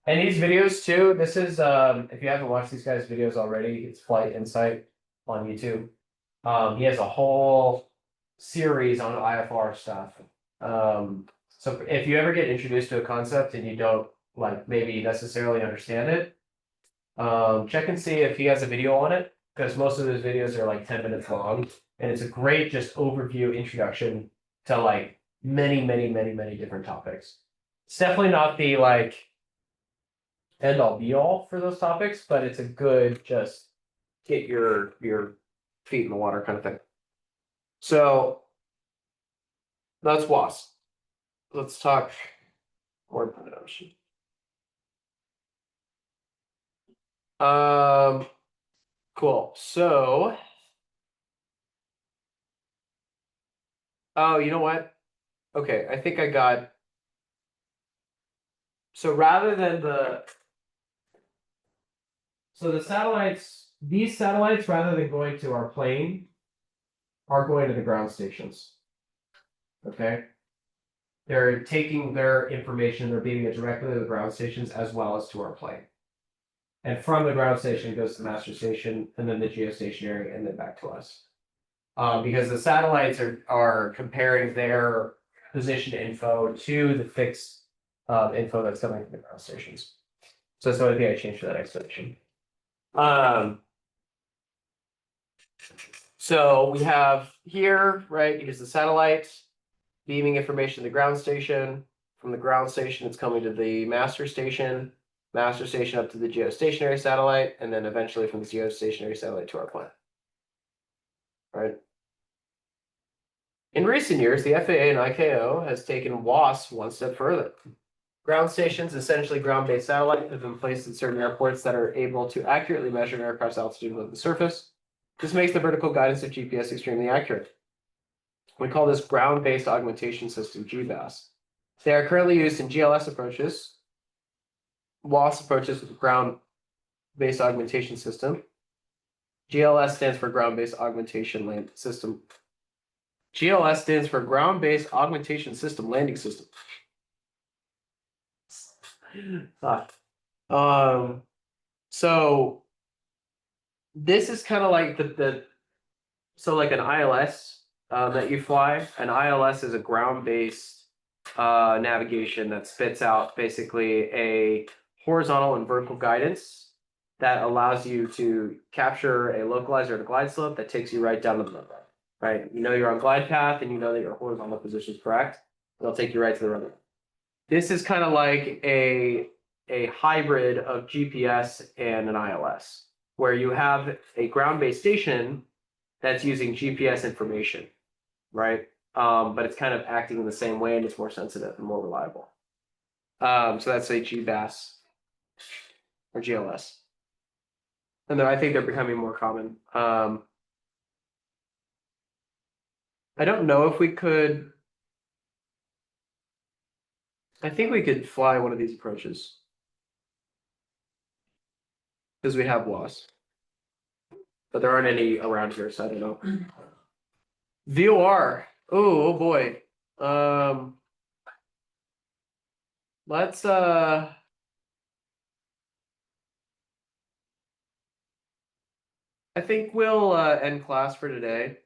And these videos too, this is if you haven't watched these guys' videos already, it's Flight Insight on YouTube. He has a whole series on IFR stuff. So if you ever get introduced to a concept and you don't maybe necessarily understand it, check and see if he has a video on it, because most of his videos are like 10 minutes long, and it's a great just overview introduction to many different topics. It's definitely not the end all be all for those topics, but it's a good just get your feet in the water kind of thing. So that's WASP. Let's talk word production. Cool. So, oh, you know what? Okay, I think I got. So rather than the satellites, these satellites, rather than going to our plane, are going to the ground stations. Okay. They're taking their information, they're beaming it directly to the ground stations as well as to our plane. And from the ground station, it goes to the master station, and then the geostationary, and then back to us. Because the satellites are comparing their position info to the fixed info that's coming from the ground stations. So that's the only thing I changed for that explanation. So we have here, right, here's the satellite beaming information to the ground station. From the ground station, it's coming to the master station up to the geostationary satellite, and then eventually from the geostationary satellite to our planet. Right. In recent years, the FAA and ICAO has taken WASP one step further. Ground stations, essentially ground-based satellites, have been placed at certain airports that are able to accurately measure an aircraft's altitude above the surface. This makes the vertical guidance of GPS extremely accurate. We call this ground-based augmentation system, GBAS. They are currently used in GLS approaches, WASP approaches with ground-based augmentation system. GLS stands for ground-based augmentation land system. GLS stands for ground-based augmentation system landing system. So this is kind of like so like an ILS that you fly. An ILS is a ground-based navigation that spits out basically a horizontal and vertical guidance that allows you to capture a localizer and a glide slope that takes you right down to the runway. Right, you know you're on glide path and you know that your horizontal position is correct. It'll take you right to the runway. This is kind of like a hybrid of GPS and an ILS, where you have a ground-based station that's using GPS information, right? But it's kind of acting in the same way and it's more sensitive and more reliable. So that's a GBAS or GLS. And then I think they're becoming more common. I don't know if we could. I think we could fly one of these approaches. Because we have WAS. But there aren't any around here, so I don't know. VOR. Oh boy. Let's I think we'll end class for today.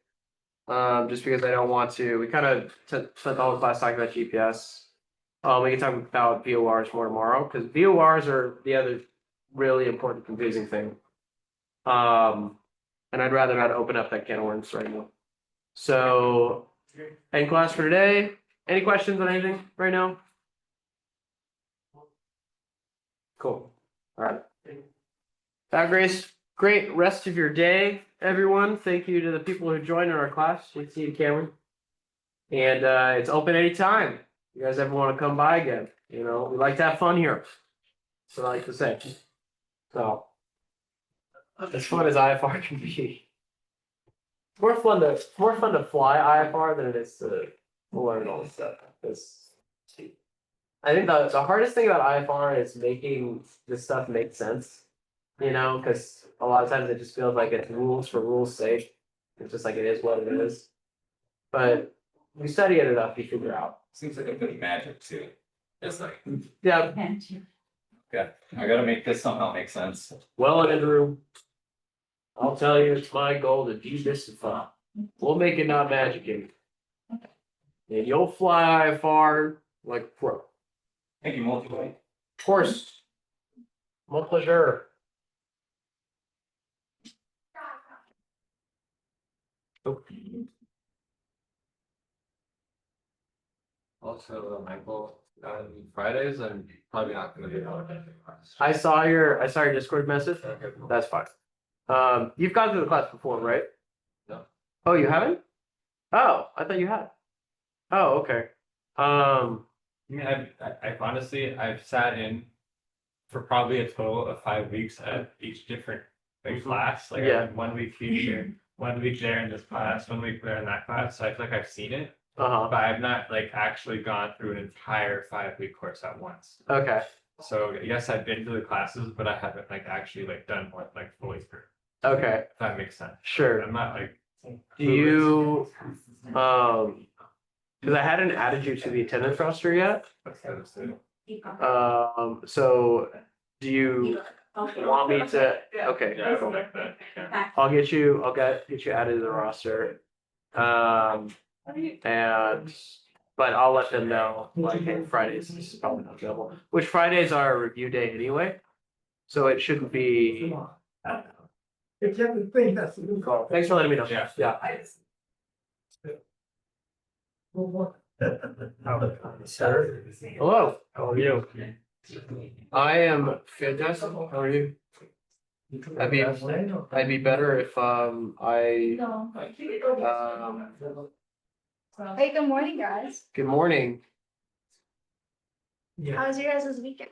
Just because I don't want to. We kind of spent the whole class talking about GPS. We can talk about VORs more tomorrow because VORs are the other really important confusing thing. And I'd rather not open up that can of worms right now. So, end class for today. Any questions on anything right now? Cool. All right. Have a great rest of your day, everyone. Thank you to the people who joined in our class. You see you, Cameron. And it's open anytime. You guys ever want to come by again? You know, we like to have fun here. That's what I like to say. So, as fun as IFR can be. It's more fun to fly IFR than it is to learn all this stuff. I think the hardest thing about IFR is making this stuff make sense. You know, because a lot of times it just feels like it's rules for rules' sake. It's just like it is what it is. But you study it enough, you figure out. Seems like a bit of magic too. It's like, Yeah. okay, I gotta make this somehow make sense. Well, Andrew, I'll tell you, it's my goal to demystify. We'll make it not magicking. And you'll fly IFR like a pro. Thank you, multi. Of course. My pleasure. Oh. Also, Michael, on Fridays, I'm probably not gonna be able to. I saw your Discord message. That's fine. You've gone through the class before, right? No. Oh, you haven't? Oh, I thought you had. Oh, okay. I mean, I've honestly, I've sat in for probably a total of 5 weeks at each different like class. Like Yeah. I had 1 week here, 1 week there in this class, 1 week there in that class. So I feel like I've seen it, Uh-huh. but I've not like actually gone through an entire 5 week course at once. Okay. So yes, I've been to the classes, but I haven't like actually like done one like fully through. Okay. If that makes sense. Sure. I'm not like. Do you because I hadn't added you to the attendance roster yet. So do you want me to? Okay. Yeah, Cool. like that. Yeah. I'll get you added to the roster. But I'll let them know like hey, Fridays this is probably not available. Which Fridays are a review day anyway. So it shouldn't be. Cool. Thanks for letting me know. Yeah. Yeah. Sir. Hello. How are you? I am fantastic. How are you? I'd be better if Hey, good morning, guys. good morning. How was your guys' weekend?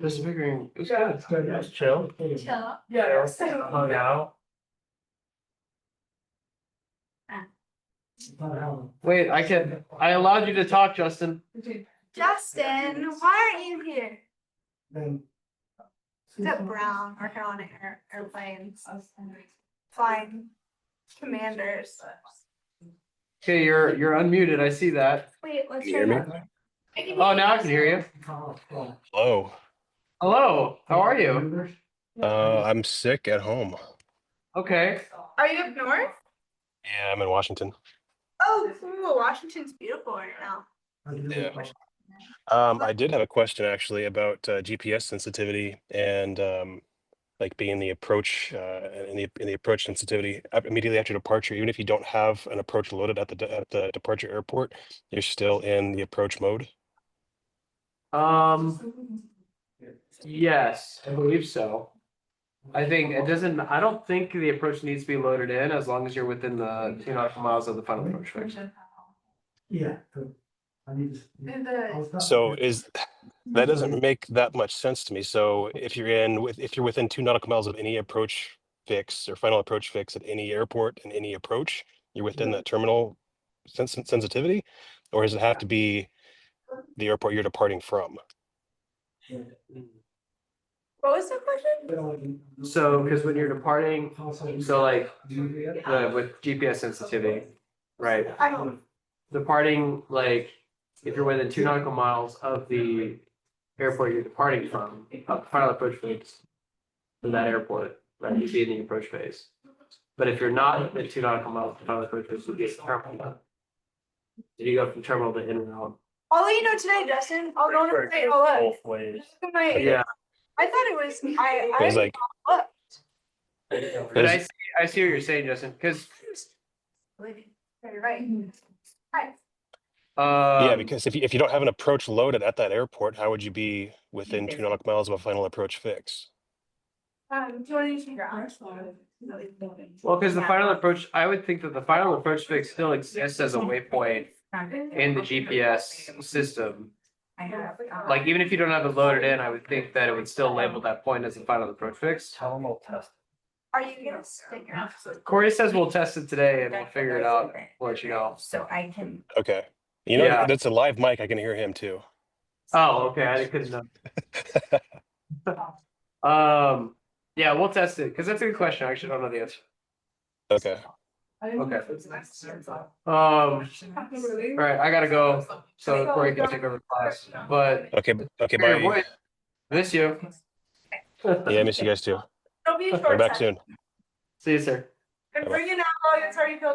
Just figuring it was good. It was chill. Chill. Yeah. Hung out. Wait, I allowed you to talk, Justin. Justin, why aren't you here? Except Brown working on airplanes, flying commanders. Okay, you're unmuted. I see that. Wait, let's Can you hear try me? that. Oh, now I can hear you. Hello. Hello. How are you? I'm sick at home. Okay. Are you up north? Yeah, I'm in Washington. Oh, cool. Washington's beautiful right now. Yeah. I did have a question actually about GPS sensitivity and like being the approach in the approach sensitivity immediately after departure. Even if you don't have an approach loaded at the departure airport, you're still in the approach mode. Yes, I believe so. I think it doesn't, I don't think the approach needs to be loaded in as long as you're within the 2 nautical miles of the final approach fix. Yeah. I need to. So that doesn't make that much sense to me. So if you're within 2 nautical miles of any approach fix or final approach fix at any airport and any approach, you're within that terminal sensitivity, or does it have to be the airport you're departing from? What was the question? So, because when you're departing, so like with GPS sensitivity, right? I don't. Departing, like if you're within 2 nautical miles of the airport you're departing from, of the final approach phase to that airport, right? You'd be in the approach phase. But if you're not within 2 nautical miles of the final approach phase, you'd be at the terminal. You go from terminal to in and out. I'll let you know today, Justin. I'll go and say, oh, look. Both ways. Look at my- Yeah. I thought it was, It was like looked. But I see what you're saying, Justin, because You're right. Hi. yeah, because if you don't have an approach loaded at that airport, how would you be within 2 nautical miles of a final approach fix? Do you want to use your ground? well, because the final approach, I would think that the final approach fix still exists as a waypoint in the GPS system. Like even if you don't have it loaded in, I would think that it would still label that point as the final approach fix. Tell them we'll test. Are you gonna stick around? Corey says we'll test it today and we'll figure it out. We'll let you know. So I can. Okay. You know, Yeah. that's a live mic. I can hear him too. Oh, okay. I couldn't know. Yeah, we'll test it because that's a good question. I actually don't know the answer. Okay. Okay. All right, I gotta go. So Corey can take over class. But Okay. Okay. hear your Bye. voice. Miss you. Yeah, I miss you guys too. Don't be a Come short back son. soon. See you, sir. And bring it out, it's already filled.